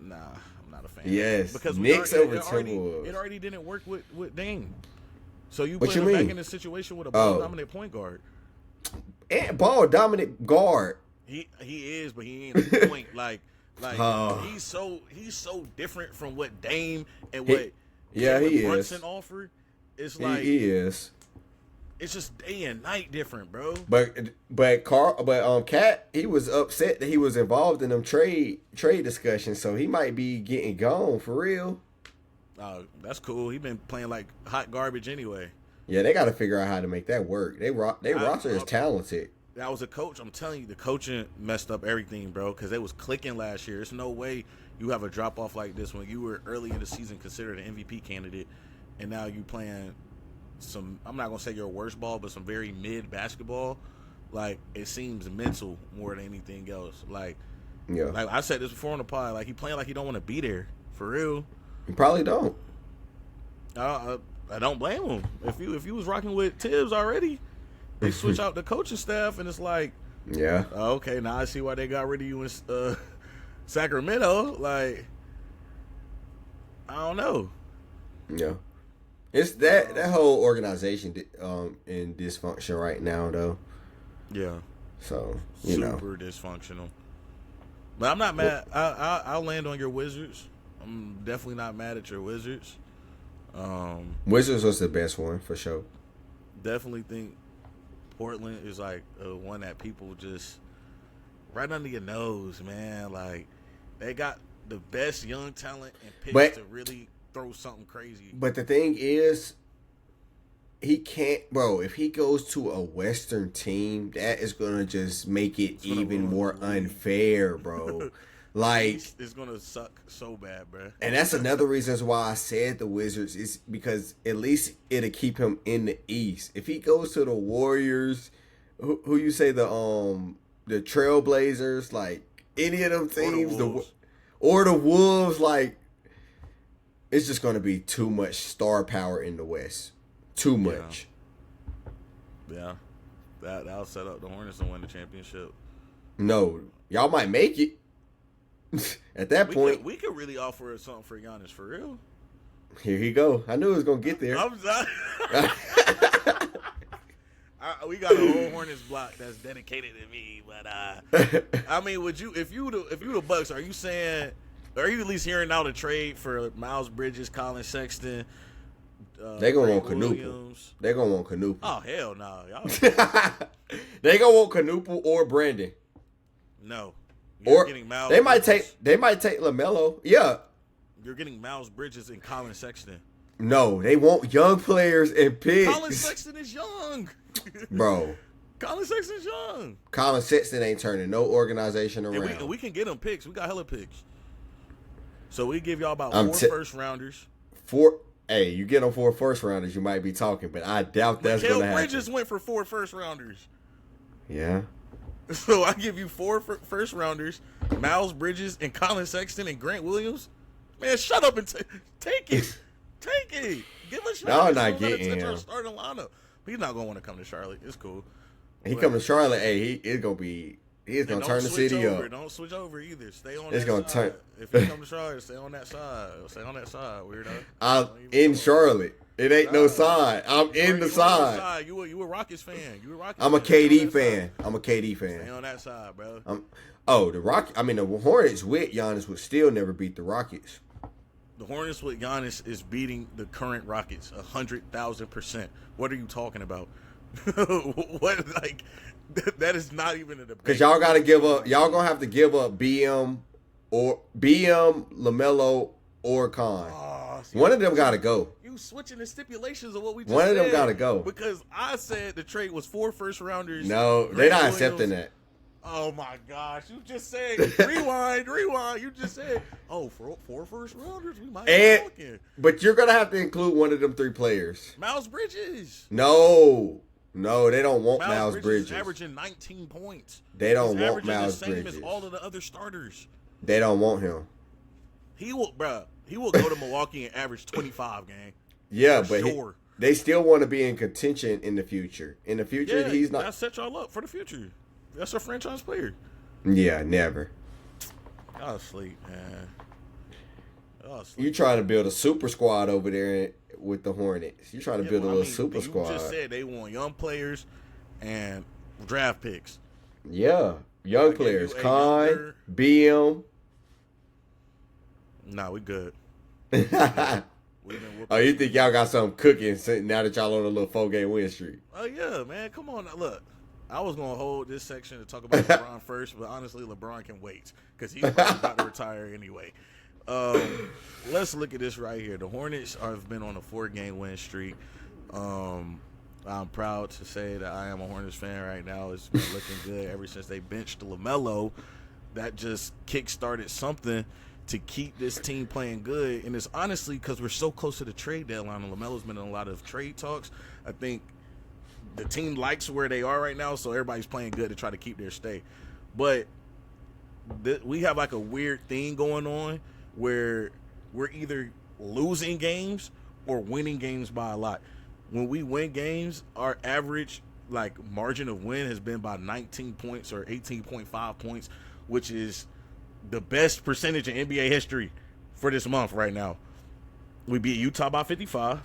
Nah, I'm not a fan. Yes, because Knicks over Timberwolves. It already didn't work with Dame. So you what put you him mean? back in a situation with a ball-dominant point guard. And ball-dominant guard. He is, but he ain't a point. like he's so different from what Dame and what Brunson offered. It's like he is. It's just day and night different, bro. But Cat, he was upset that he was involved in them trade discussions, so he might be getting gone for real. That's cool. He been playing like hot garbage anyway. Yeah, they got to figure out how to make that work. They roster is talented. I was a coach. I'm telling you, the coaching messed up everything, bro, because they was clicking last year. There's no way you have a drop-off like this when you were early in the season considered an MVP candidate, and now you playing some, I'm not going to say your worst ball, but some very mid basketball. Like, it seems mental more than anything else. Like I said this before on the pod, like, he playing like he don't want to be there, for real. You probably don't. I don't blame him. If you was rocking with Tibbs already, they switch out the coaching staff, and it's like, okay, now I see why they got rid of you in Sacramento. Like, I don't know. Yeah, it's that whole organization in dysfunction right now, though. Yeah. So super dysfunctional. But I'm not mad. I'll land on your Wizards. I'm definitely not mad at your Wizards. Wizards was the best one for sure. Definitely think Portland is like one that people just right under your nose, man. Like, they got the best young talent and picks to really throw something crazy. But the thing is, he can't, bro. If he goes to a Western team, that is gonna just make it even more unfair, bro. Like, it's gonna suck so bad, bro. And that's another reason why I said the Wizards is because at least it'll keep him in the East. If he goes to the Warriors, who you say the Trailblazers, like any of them teams, or the Wolves, like, it's just gonna be too much star power in the West. Too much. Yeah. That'll set up the Hornets to win the championship. No, y'all might make it. At that point, we could really offer something for Giannis, for real. Here he go. I knew it was gonna get there. I'm sorry. We got a whole Hornets block that's dedicated to me, but I mean, would you, if you the Bucks, are you saying Are you at least hearing out a trade for Miles Bridges, Colin Sexton? They gonna want Williams? Knuple. They gonna want Knuple. Oh hell no! They gonna want Knuple or Brandon. No. Or they might take LaMelo. Yeah. You're getting Miles Bridges and Colin Sexton. No, they want young players and picks. Colin Sexton is young. Bro. Colin Sexton's young. Colin Sexton ain't turning no organization around. And we can get him picks. We got hella picks. So we give y'all about 4 first rounders. Hey, you get them 4 first rounders, you might be talking, but I doubt that's going to happen. Bridges went for 4 first rounders. Yeah. So I give you 4 first rounders, Miles Bridges and Colin Sexton and Grant Williams. Man, shut up and take it. Take it. Give us shot. Y'all not getting him. Our starting lineup. He's not going to want to come to Charlotte. It's cool. He come to Charlotte, hey, he's going to turn the city up. Don't switch over either. Stay on it's that gonna side. Turn. If you come to Charlotte, stay on that side. Stay on that side, weirdo. I'm in Charlotte. It ain't no side. I'm in the side. You a Rockets fan. I'm a KD fan. I'm a KD fan. Stay on that side, bro. The Hornets with Giannis would still never beat the Rockets. The Hornets with Giannis is beating the current Rockets 100,000%. What are you talking about? What, like, that is not even a debate. Because y'all got to give up. Y'all gonna have to give up BM, LaMelo, or Khan. One of them got to go. You switching the stipulations of what we just One said. of them got to go. Because I said the trade was 4 first rounders. No, they're not accepting that. Oh my gosh! You just said rewind. You just said, oh, for 4 first rounders, we might be talking. But you're gonna have to include one of them 3 players. Miles Bridges. No, they don't want Miles Bridges. Is averaging 19 points. They don't want Miles Bridges. The same as all of the other starters. They don't want him. He will go to Milwaukee and average 25 game. Yeah, but they still want to be in contention in the future. In the future, he's not. That set y'all up for the future. That's a franchise player. Yeah, never. Y'all asleep, man. You trying to build a super squad over there with the Hornets. You trying to build a little super squad. You just said they want young players and draft picks. Yeah, young players. Khan, BM. Nah, we good. Oh, you think y'all got something cooking now that y'all on a little 4-game win streak? Oh, yeah, man. Come on. Now, look. I was going to hold this section to talk about LeBron first, but honestly, LeBron can wait because he's about to retire anyway. Let's look at this right here. The Hornets have been on a 4-game win streak. I'm proud to say that I am a Hornets fan right now. It's been looking good ever since they benched LaMelo. That just kick-started something to keep this team playing good. And it's honestly because we're so close to the trade deadline, and LaMelo's been in a lot of trade talks. I think the team likes where they are right now, so everybody's playing good to try to keep their stay. But we have like a weird thing going on where we're either losing games or winning games by a lot. When we win games, our average like margin of win has been by 19 points or 18.5 points, which is the best percentage in NBA history for this month right now. We beat Utah by 55.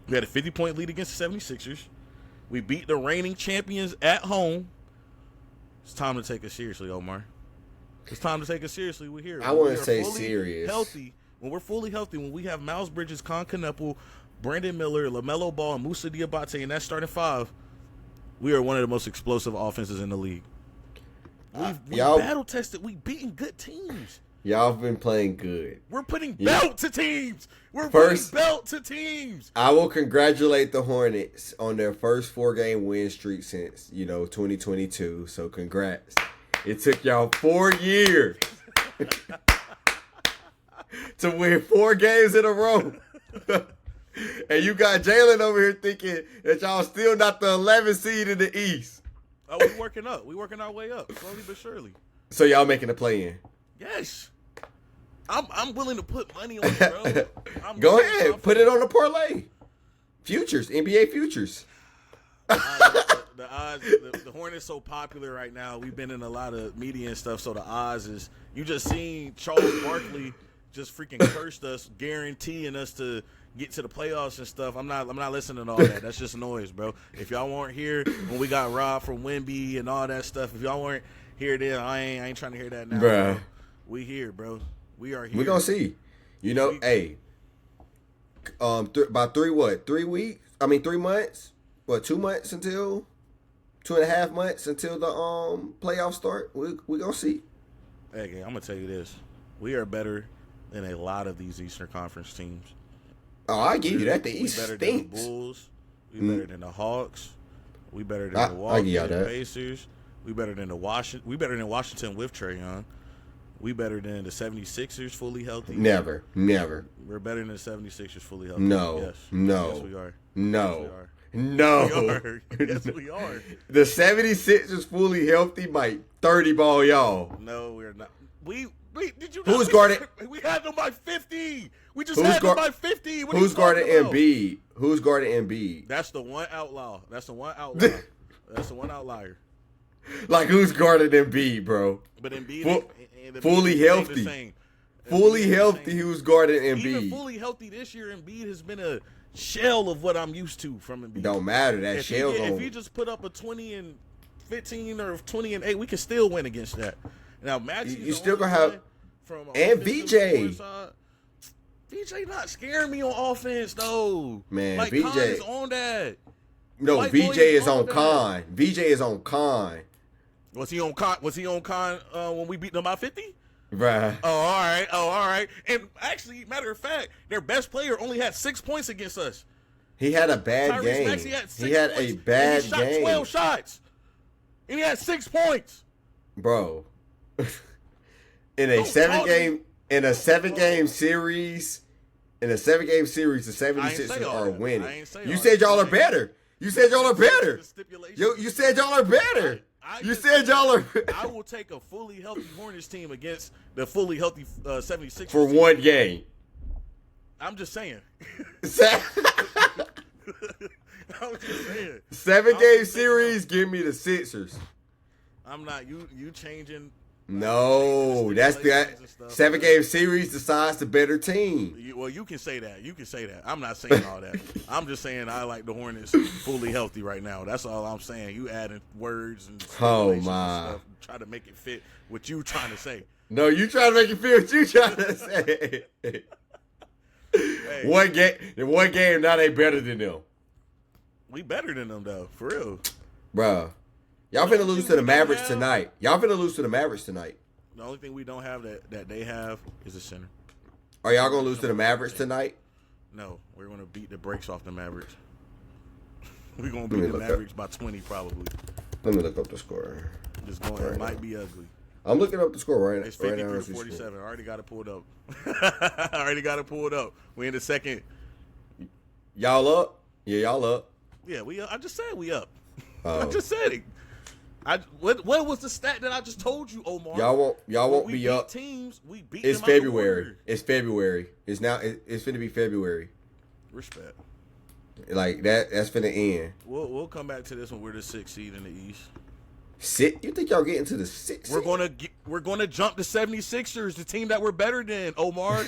We had a 50-point lead against the 76ers. We beat the reigning champions at home. It's time to take it seriously, Omar. It's time to take it seriously. We're here. I wouldn't say serious. When we're fully healthy, when we have Miles Bridges, Con Knuckle, Brandon Miller, LaMelo Ball, and Moussa Diabate, and that starting 5, we are one of the most explosive offenses in the league. We battle-tested. We beating good teams. Y'all have been playing good. We're putting belt to teams. Putting belt to teams. I will congratulate the Hornets on their first 4-game win streak since, 2022. So congrats. It took y'all 4 years to win 4 games in a row. And you got Jalen over here thinking that y'all still not the 11th seed in the East. Oh, we working up. We working our way up, slowly but surely. So y'all making a play-in? Yes. I'm willing to put money on it, bro. Go ahead. Put it on a parlay. Futures. NBA futures. The odds, the Hornets so popular right now. We've been in a lot of media and stuff, so the odds is you just seen Charles Barkley just freaking cursed us, guaranteeing us to get to the playoffs and stuff. I'm not listening to all that. That's just noise, bro. If y'all weren't here when we got robbed from Wemby and all that stuff, if y'all weren't here then, I ain't trying to hear that now. Bro. We here, bro. We are here. We're gonna see. You know, hey, about 3 weeks? 3 months? What, 2 months until 2.5 months until the playoffs start? We gonna see. Hey, I'm gonna tell you this: we are better than a lot of these Eastern Conference teams. Oh, I give you that. The East better stinks. Than the Bulls. We better than the Hawks. We better than the Washington Pacers. We better than the Washington. We better than Washington with Trae Young. We better than the 76ers fully healthy. Never. We're better than the 76ers fully healthy. No. Yes. No. Yes, we are. No. Yes, we are. No. We are. Yes, we are. The 76ers fully healthy might 30 ball y'all. No, we're not. Did you? Who's guarding? We had them by 50. We just had them by 50. Who's guarding Embiid? Who's guarding Embiid? That's the one outlaw. That's the one outlier. Like, who's guarding Embiid, bro? But Embiid fully healthy. Fully healthy. Who's guarding Embiid? Even fully healthy this year, Embiid has been a shell of what I'm used to from Embiid. Don't matter. That shell. If he just put up a 20-15 or 20-8, we can still win against that. Now, Maxey's you still gonna have from and VJ. VJ not scaring me on offense though. Man, like VJ Khan is on that. No, White VJ is on Khan. VJ is on Khan. Was he on Khan? Was he on Khan when we beat them by 50? Right. Oh, all right. And actually, matter of fact, their best player only had 6 points against us. He had a bad game. Maxey had 6 he had points, a bad and he game. shot 12 shots, and he had 6 points. Bro, in a 7-game series, the 76ers are winning. You said y'all are better. You said y'all are better. You said y'all are better. You said y'all are. I will take a fully healthy Hornets team against the fully healthy 76ers for team. 1 game. I'm just saying. I'm just saying. 7-game series, give me the Sixers. I'm not you changing. No, that's that 7-game series decides the better team. Well, you can say that. I'm not saying all that. I'm just saying I like the Hornets fully healthy right now. That's all I'm saying. You adding words and and stuff, try to make it fit what you trying to say. No, you trying to make it fit what you trying to say. Hey. One game, now they better than them. We better than them though, for real, bruh. Y'all finna lose to the Mavericks tonight. The only thing we don't have that they have is a center. Are y'all gonna lose to the Mavericks tonight? No, we're gonna beat the brakes off the Mavericks. We're gonna beat the Mavericks by 20 probably. Let me look up the score. Just going. It might be ugly. I'm looking up the score right now. It's 53-47. I already got it pulled up. We in the second. Y'all up? Yeah, y'all up. Yeah, we up. I just said we up. Oh. I just said it. What was the stat that I just told you, Omar? Y'all won't be up. Teams, we beat it's them February. It's February. It's finna be February. Respect. Like that's finna end. We'll come back to this when we're the 6th seed in the East. You think y'all getting to the 6th seed? We're gonna jump the 76ers, the team that we're better than, Omar.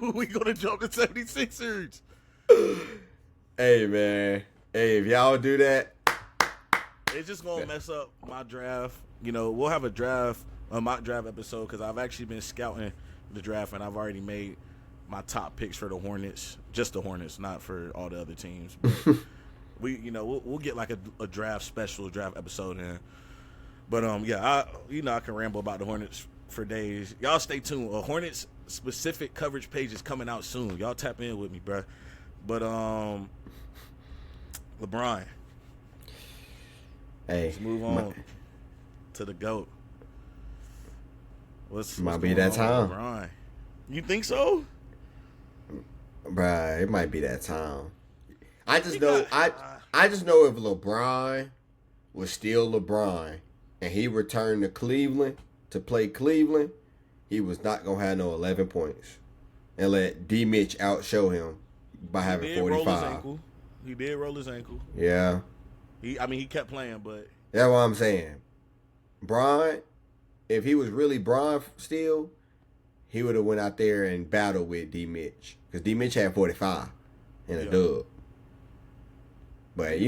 We gonna jump the 76ers. Hey man. Hey, if y'all do that, it's just gonna mess up my draft. You know, we'll have a mock draft episode because I've actually been scouting the draft and I've already made my top picks for the Hornets, just the Hornets, not for all the other teams. But we'll get like a draft episode in. But I can ramble about the Hornets for days. Y'all stay tuned. A Hornets specific coverage page is coming out soon. Y'all tap in with me, bro. But LeBron. Hey, let's move on to the GOAT. What's might be that time. LeBron? You think so? Bruh, it might be that time. I just know if LeBron was still LeBron and he returned to Cleveland to play Cleveland, he was not gonna have no 11 points and let D Mitch outshow him by having 45. He did roll his ankle. Yeah. He kept playing, but that's what I'm saying. Bron, if he was really Bron still, he would have went out there and battled with D Mitch because D Mitch had 45 in a dub. But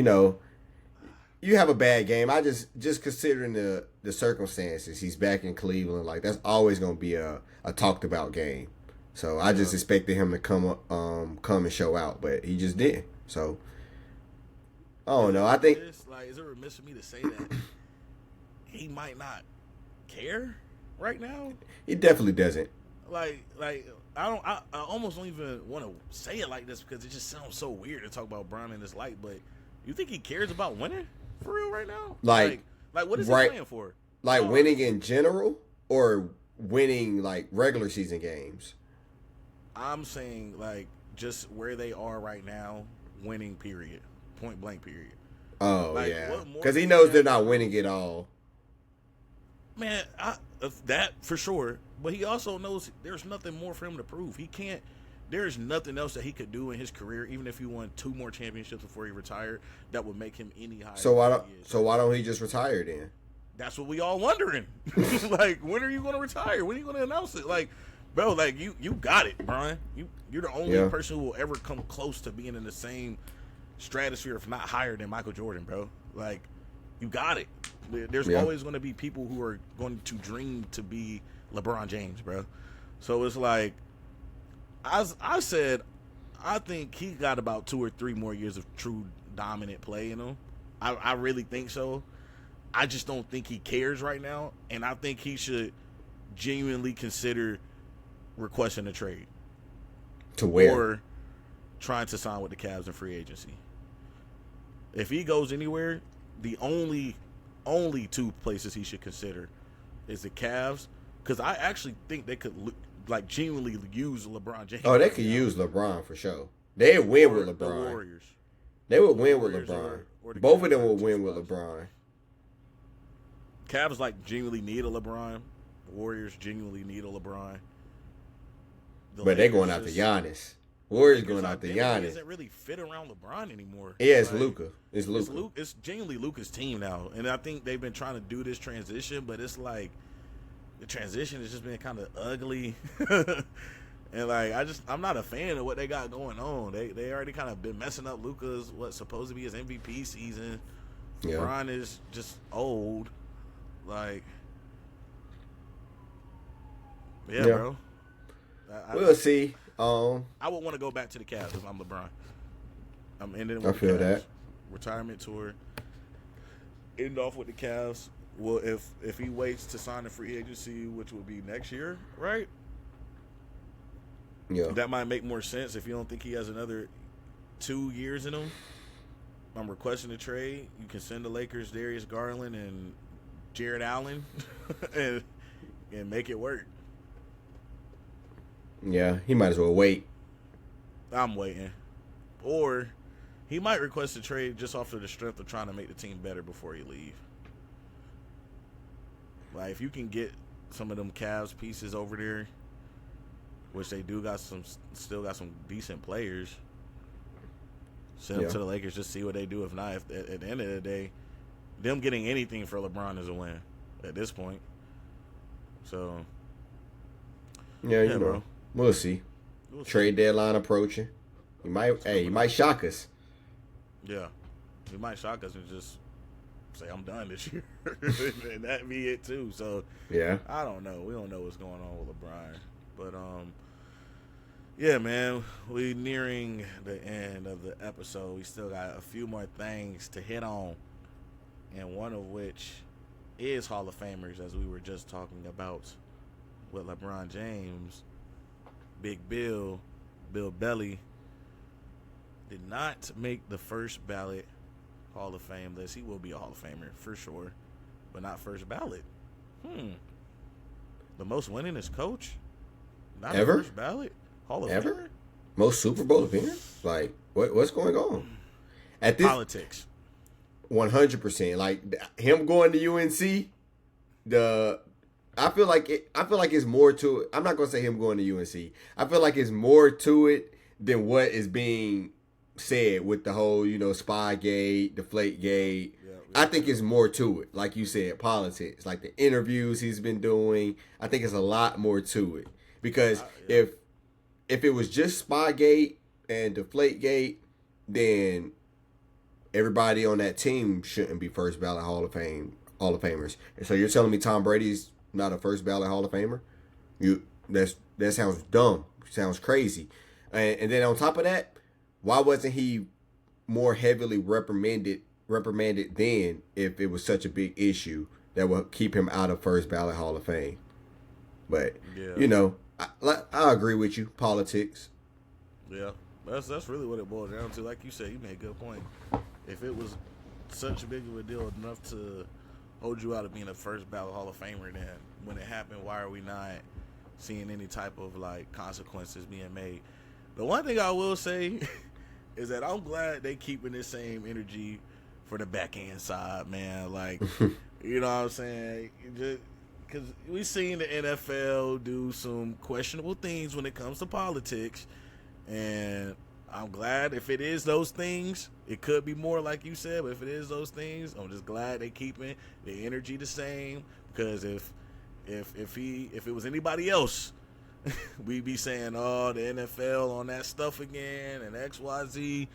you have a bad game. I just considering the circumstances, he's back in Cleveland. Like that's always gonna be a talked about game. So I just expected him to come and show out, but he just didn't. So I don't know. I think like, is it remiss of me to say that he might not care right now? He definitely doesn't. Like I almost don't even want to say it like this because it just sounds so weird to talk about Bron in this light. But you think he cares about winning for real right now? Like what is he playing for? Like winning in general or winning like regular season games? I'm saying like just where they are right now, winning period, point blank period. Oh like, yeah, because he knows they're not winning it all. Man, that for sure. But he also knows there's nothing more for him to prove. He can't. There's nothing else that he could do in his career, even if he won 2 more championships before he retired, that would make him any higher. So why don't he just retire then? That's what we all wondering. Like, when are you going to retire? When are you going to announce it? Like, bro, like you got it, Brian. You're the only person who will ever come close to being in the same stratosphere, if not higher, than Michael Jordan, bro. Like, you got it. There's always going to be people who are going to dream to be LeBron James, bro. So it's like, I said, I think he got about 2 or 3 more years of true dominant play in him. I really think so. I just don't think he cares right now, and I think he should genuinely consider requesting a trade. To where? Or trying to sign with the Cavs in free agency. If he goes anywhere, the only 2 places he should consider is the Cavs, because I actually think they could like genuinely use LeBron James. Oh, they could use LeBron for sure. They'd win with LeBron. The Warriors. They would win with LeBron. Both of them would win with LeBron. Cavs like genuinely need a LeBron. The Warriors genuinely need a LeBron. But they're going after Giannis. Warriors going after Giannis. Doesn't really fit around LeBron anymore. Yeah, it's like, Luka. It's Luka. It's genuinely Luka's team now, and I think they've been trying to do this transition, but it's like the transition has just been kind of ugly. And like I'm not a fan of what they got going on. They already kind of been messing up Luka's what's supposed to be his MVP season. Yeah. LeBron is just old. Like, yeah. Bro. We'll see. I would want to go back to the Cavs if I'm LeBron. I'm ending with the Cavs. That retirement tour. End off with the Cavs. Well, if he waits to sign a free agency, which would be next year, right? Yeah. That might make more sense if you don't think he has another 2 years in him. I'm requesting a trade. You can send the Lakers Darius Garland and Jared Allen and make it work. Yeah, he might as well wait. I'm waiting. Or he might request a trade just off of the strength of trying to make the team better before he leave. Like, if you can get some of them Cavs pieces over there, which they do still got some decent players, send them to the Lakers, just see what they do. If not, at the end of the day, them getting anything for LeBron is a win at this point. So, yeah, you know. Bro. We'll see. Trade deadline approaching. He might shock us. Yeah. He might shock us and just say, I'm done this year. And that be it too. So, yeah. I don't know. We don't know what's going on with LeBron. But, yeah, man, we nearing the end of the episode. We still got a few more things to hit on. And one of which is Hall of Famers, as we were just talking about with LeBron James. Big Bill Belly, did not make the first ballot Hall of Fame list. He will be a Hall of Famer for sure, but not first ballot. The most winningest coach, not ever first ballot Hall of ever Famer? Most Super Bowl appearance. Like what's going on at this politics? 100%. Like him going to UNC, I feel like it's more to it. I'm not gonna say him going to UNC. I feel like it's more to it than what is being said with the whole, Spygate, Deflategate. Yeah. I think it's more to it. Like you said, politics, like the interviews he's been doing. I think it's a lot more to it because if it was just Spygate and Deflategate, then everybody on that team shouldn't be first ballot Hall of Famers. And so you're telling me Tom Brady's not a first ballot Hall of Famer? That sounds dumb. Sounds crazy. And then on top of that, why wasn't he more heavily reprimanded then if it was such a big issue that would keep him out of first ballot Hall of Fame? But I agree with you. Politics. Yeah, that's really what it boils down to. Like you said, you made a good point. If it was such a big of a deal enough to hold you out of being a first ballot Hall of Famer, then when it happened, why are we not seeing any type of like consequences being made? The one thing I will say is that I'm glad they keeping the same energy for the back end side, man. Like, you know what I'm saying? Because we've seen the NFL do some questionable things when it comes to politics, and I'm glad if it is those things, it could be more like you said, but if it is those things, I'm just glad they keeping the energy the same, because if it was anybody else, we'd be saying, oh, the NFL on that stuff again and XYZ.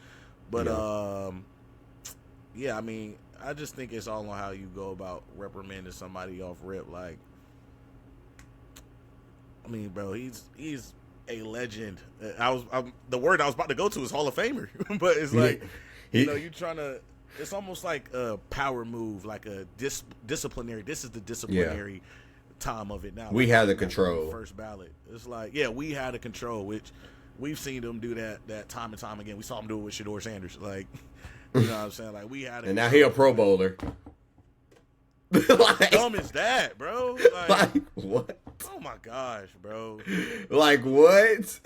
But I mean, I just think it's all on how you go about reprimanding somebody off rip. Like, I mean, bro, he's a legend. The word I was about to go to is Hall of Famer, but it's like, you know, you're trying to. It's almost like a power move, like a disciplinary. This is the disciplinary time of it now. We had the control. First ballot. It's like, we had the control, which we've seen them do that time and time again. We saw them do it with Shedeur Sanders. Like, you know what I'm saying? Like, we had. And now he a Pro Bowler. Like, dumb is that, bro? Like what? Oh my gosh, bro! Like what?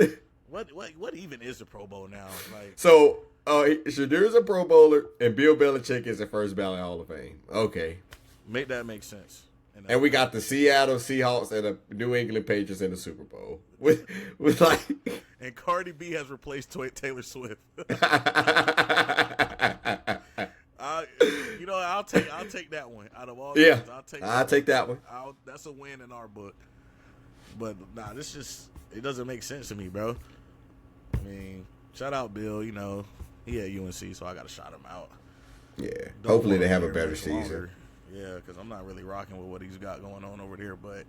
What even is the Pro Bowl now? Like, so Shadeur's a Pro Bowler and Bill Belichick is a first ballot Hall of Fame. Okay, make that make sense. And we got the Seattle Seahawks and the New England Patriots in the Super Bowl with like. And Cardi B has replaced Taylor Swift. You know, I'll take that one out of all. Yeah, things, I'll take that one. That's a win in our book. But nah, it doesn't make sense to me, bro. I mean, shout out Bill. You know, he at UNC, so I got to shout him out. Yeah, hopefully they have a better season. Longer. Yeah, because I'm not really rocking with what he's got going on over there. But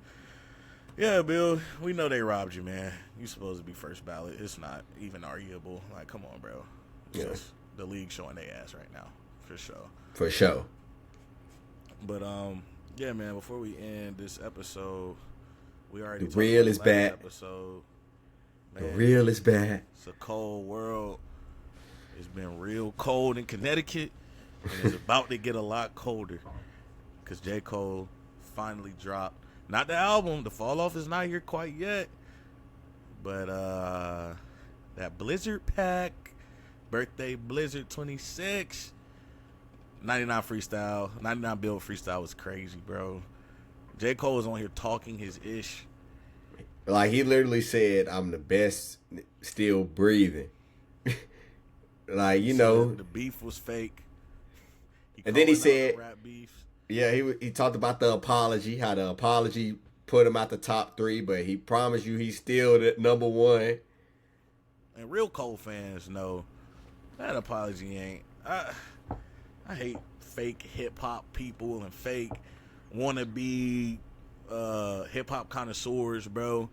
yeah, Bill, we know they robbed you, man. You supposed to be first ballot. It's not even arguable. Like, come on, bro. It's just the league showing their ass right now. For sure. For sure. But yeah, man. Before we end this episode, we already the real is bad. Episode, man, the real is bad. It's a cold world. It's been real cold in Connecticut, and it's about to get a lot colder because J. Cole finally dropped. Not the album. The fall off is not here quite yet, but that Blizzard pack, birthday Blizzard 26. 99 freestyle, 99 build freestyle was crazy, bro. J. Cole was on here talking his ish. Like, he literally said, I'm the best still breathing. Like, you know. The beef was fake. And then he said, rap beef. Yeah, he talked about the apology, how the apology put him out the top 3, but he promised you he's still the number 1. And real Cole fans know that apology ain't. I hate fake hip-hop people and fake wannabe hip-hop connoisseurs, bro.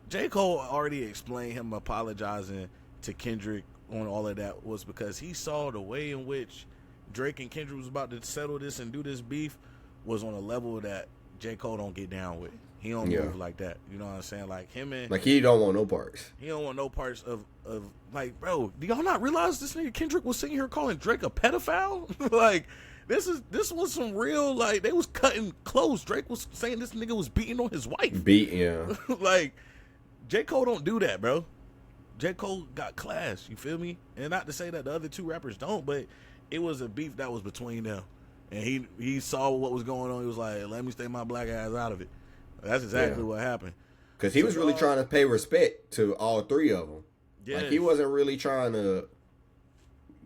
J. Cole already explained him apologizing to Kendrick on all of that was because he saw the way in which Drake and Kendrick was about to settle this and do this beef was on a level that J. Cole don't get down with. He don't move like that. You know what I'm saying? Like him and like he don't want no parts. He don't want no parts of like, bro, do y'all not realize this nigga Kendrick was sitting here calling Drake a pedophile? Like this was some real, like, they was cutting clothes. Drake was saying this nigga was beating on his wife. Like J. Cole don't do that, bro. J. Cole got class, you feel me? And not to say that the other two rappers don't, but it was a beef that was between them. And he saw what was going on. He was like, let me stay my black ass out of it. That's exactly what happened. Because he was really trying to pay respect to all 3 of them. Yes. Like, he wasn't really trying to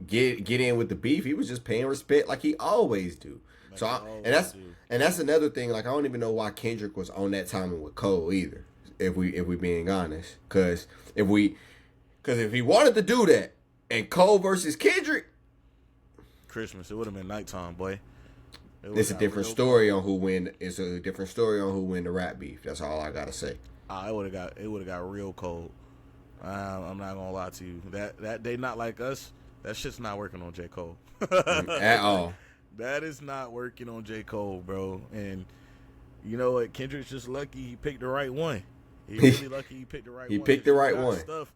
get in with the beef. He was just paying respect like he always do. And that's another thing. Like, I don't even know why Kendrick was on that timing with Cole either. If we being honest, because if he wanted to do that and Cole versus Kendrick, Christmas. It would have been nighttime, boy. It's a different story on who win. It's a different story on who win the rap beef. That's all I gotta say. It would have got real cold. I'm not gonna lie to you. That They Not Like Us, that shit's not working on J. Cole At all. That is not working on J. Cole, bro. And you know what? Kendrick's just lucky he picked the right one. He really lucky he picked the right one. He picked the right one. Stuff.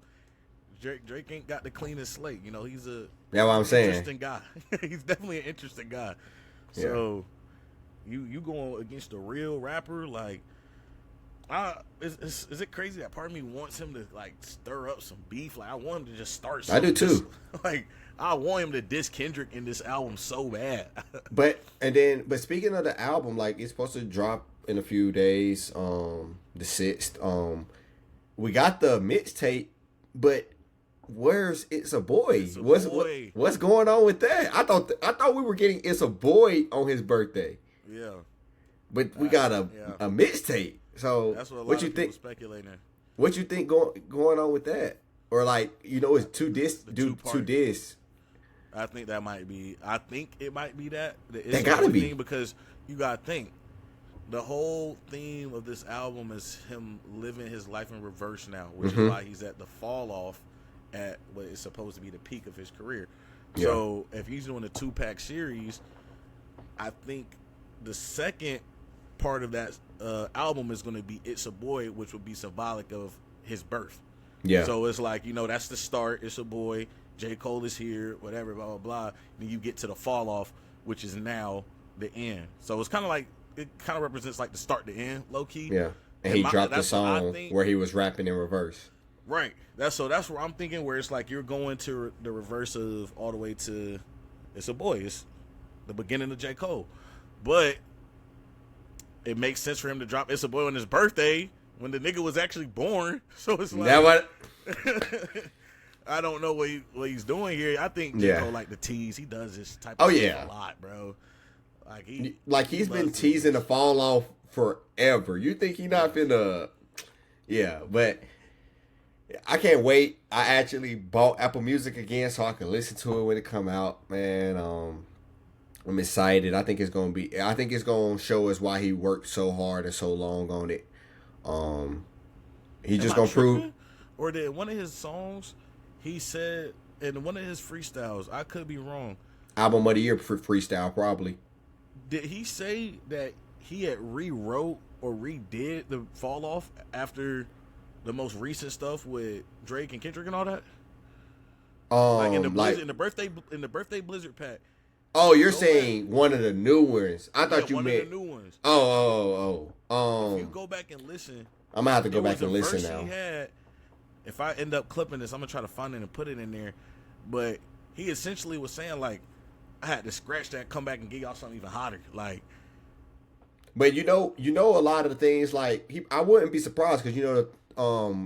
Drake ain't got the cleanest slate. You know, he's a that's what I'm saying. Interesting guy. He's definitely an interesting guy. So you going against a real rapper, like, is it crazy that part of me wants him to like stir up some beef? Like, I want him to just start something. I do too. Like, I want him to diss Kendrick in this album so bad. But speaking of the album, like, it's supposed to drop in a few days, the 6th. We got the mixtape, but where's It's a Boy? What's going on with that? I thought we were getting It's a Boy on his birthday. Yeah. But we got a mixtape. So that's what you think? Speculating. What you think going on with that? Or, like, you know, it's two discs. I think that might be. I think it might be that. That gotta be, because you gotta think. The whole theme of this album is him living his life in reverse now, which is why he's at the fall off at what is supposed to be the peak of his career. Yeah. So if he's doing a 2-pack series, I think the second part of that album is going to be It's a Boy, which would be symbolic of his birth. Yeah. So it's like, you know, that's the start. It's a boy. J. Cole is here, whatever, blah, blah, blah. Then you get to the fall off, which is now the end. So it's kind of like, it kind of represents like the start to end, low key. Yeah. And he dropped the song where he was rapping in reverse. Right. That's where I'm thinking, where it's like you're going to the reverse of all the way to It's a Boy. It's the beginning of J. Cole. But it makes sense for him to drop It's a Boy on his birthday when the nigga was actually born. So it's like, that what? I don't know what he's doing here. I think J. Cole like the tease. He does this type of shit a lot, bro. Like he's been teasing the fall off forever. You think he not finna? Yeah, but I can't wait. I actually bought Apple Music again so I can listen to it when it come out. Man, I'm excited. I think it's gonna show us why he worked so hard and so long on it. He just gonna prove. Or did one of his songs, he said in one of his freestyles, I could be wrong. Album of the year for freestyle, probably. Did he say that he had rewrote or redid the fall off after the most recent stuff with Drake and Kendrick and all that? Like in the birthday Blizzard pack. Oh, you're saying one of the new ones. I thought you meant one of the new ones. If you go back and listen, I'm gonna have to go back and listen now. He had, if I end up clipping this, I'm gonna try to find it and put it in there. But he essentially was saying, like, I had to scratch that, come back and give y'all something even hotter. Like, but you know, a lot of the things, like, I wouldn't be surprised because, you know,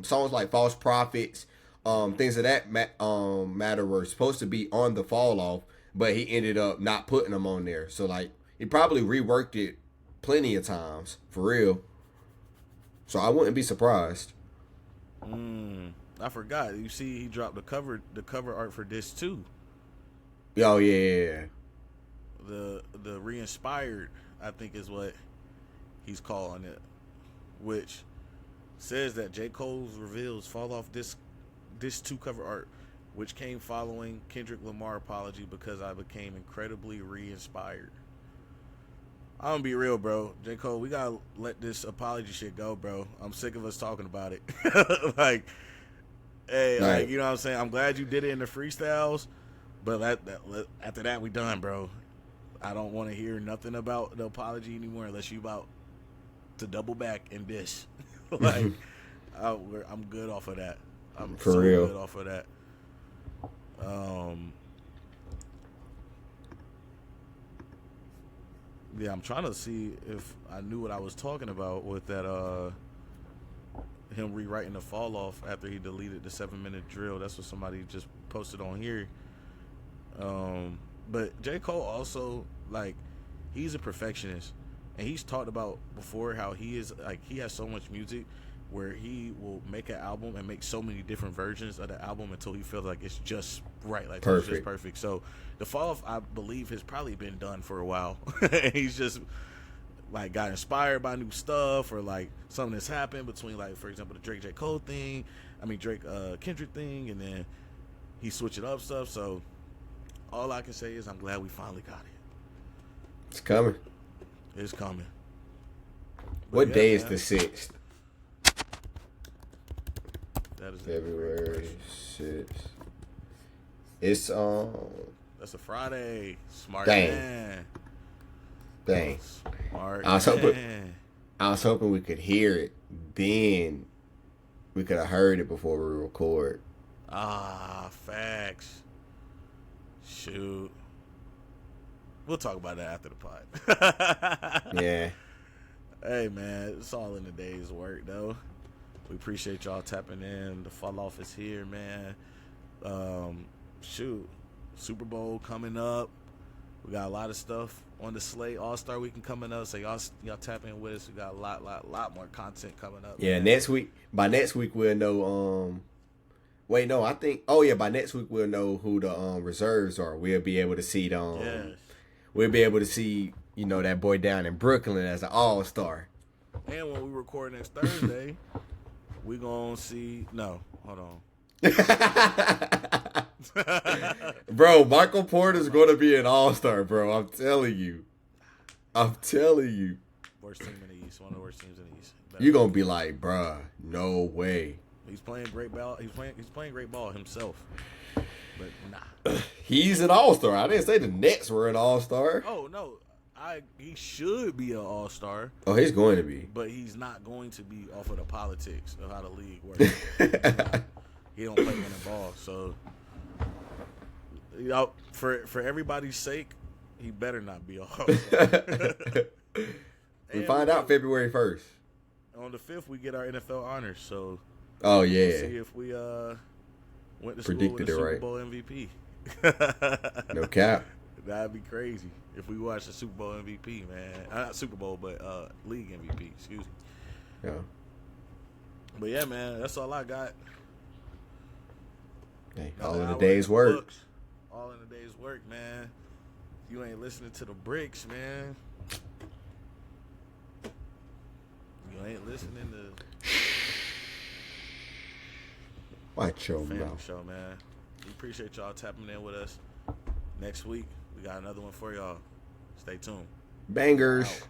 songs like False Prophets, things of that matter were supposed to be on the fall off, but he ended up not putting them on there. So, like, he probably reworked it plenty of times for real. So I wouldn't be surprised. I forgot. You see, he dropped the cover art for this too. Oh yeah. The re-inspired, I think, is what he's calling it, which says that J. Cole's reveals fall off this 2 cover art, which came following Kendrick Lamar apology because I became incredibly re-inspired. I'm gonna be real, bro. J. Cole, we gotta let this apology shit go, bro. I'm sick of us talking about it. Like, hey, right. Like, you know what I'm saying? I'm glad you did it in the freestyles, but after that, we done, bro. I don't want to hear nothing about the apology anymore unless you about to double back in this. Like, I'm good off of that. I'm for so real good off of that. Yeah, I'm trying to see if I knew what I was talking about with that. Him rewriting the fall off after he deleted the 7-minute drill. That's what somebody just posted on here. But J. Cole also, like, he's a perfectionist, and he's talked about before how he is, like, he has so much music where he will make an album and make so many different versions of the album until he feels like it's just Right, like Perfect. just perfect. So the fall off, I believe, has probably been done for a while. He's just like got inspired by new stuff, or like something that's happened between, like, for example, the Drake J. Cole thing. I mean Drake Kendrick thing, and then he switching up stuff. So all I can say is I'm glad we finally got it. It's coming. It's coming. What day is the 6th? That is February 6th. It's That's a Friday. Smart Dang. man. Dang. Smart I was man. hoping we could hear it. Then we could have heard it before we record. Ah, facts. Shoot. We'll talk about that after the pod. Yeah. Hey, man, it's all in the day's work, though. We appreciate y'all tapping in. The fall off is here, man. Shoot. Super Bowl coming up. We got a lot of stuff on the slate. All-Star Weekend coming up, so y'all tap in with us. We got a lot more content coming up. Yeah, man. by next week we'll know by next week we'll know who the reserves are. We'll be able to see Yes. we'll be able to see, that boy down in Brooklyn as an all-star. And when we record next Thursday, we gonna see. No, hold on. Bro, Michael Porter's gonna be an all-star, bro. I'm telling you. Worst team in the East. One of the worst teams in the East. You're gonna be like, bruh, no way. He's playing great ball. He's playing great ball himself. But nah. He's an all-star. I didn't say the Nets were an all-star. Oh no. He should be an all-star. Oh, he's going to be. But he's not going to be off of the politics of how the league works. He don't play winning ball. So for everybody's sake, he better not be all-star. We find out February 1st. On the 5th, we get our NFL honors. So oh yeah, we'll see if we went to predicted school with it a Super Bowl MVP. No cap. That'd be crazy if we watched the Super Bowl MVP, man. Not Super Bowl, but league MVP. Excuse me. Yeah. But yeah, man, that's all I got. Hey, all in the day's work. All in the day's work, man. If you ain't listening to the Brickz, man, you ain't listening to Watch your Family mouth. Show, man. We appreciate y'all tapping in with us. Next week, we got another one for y'all. Stay tuned. Bangers. Out.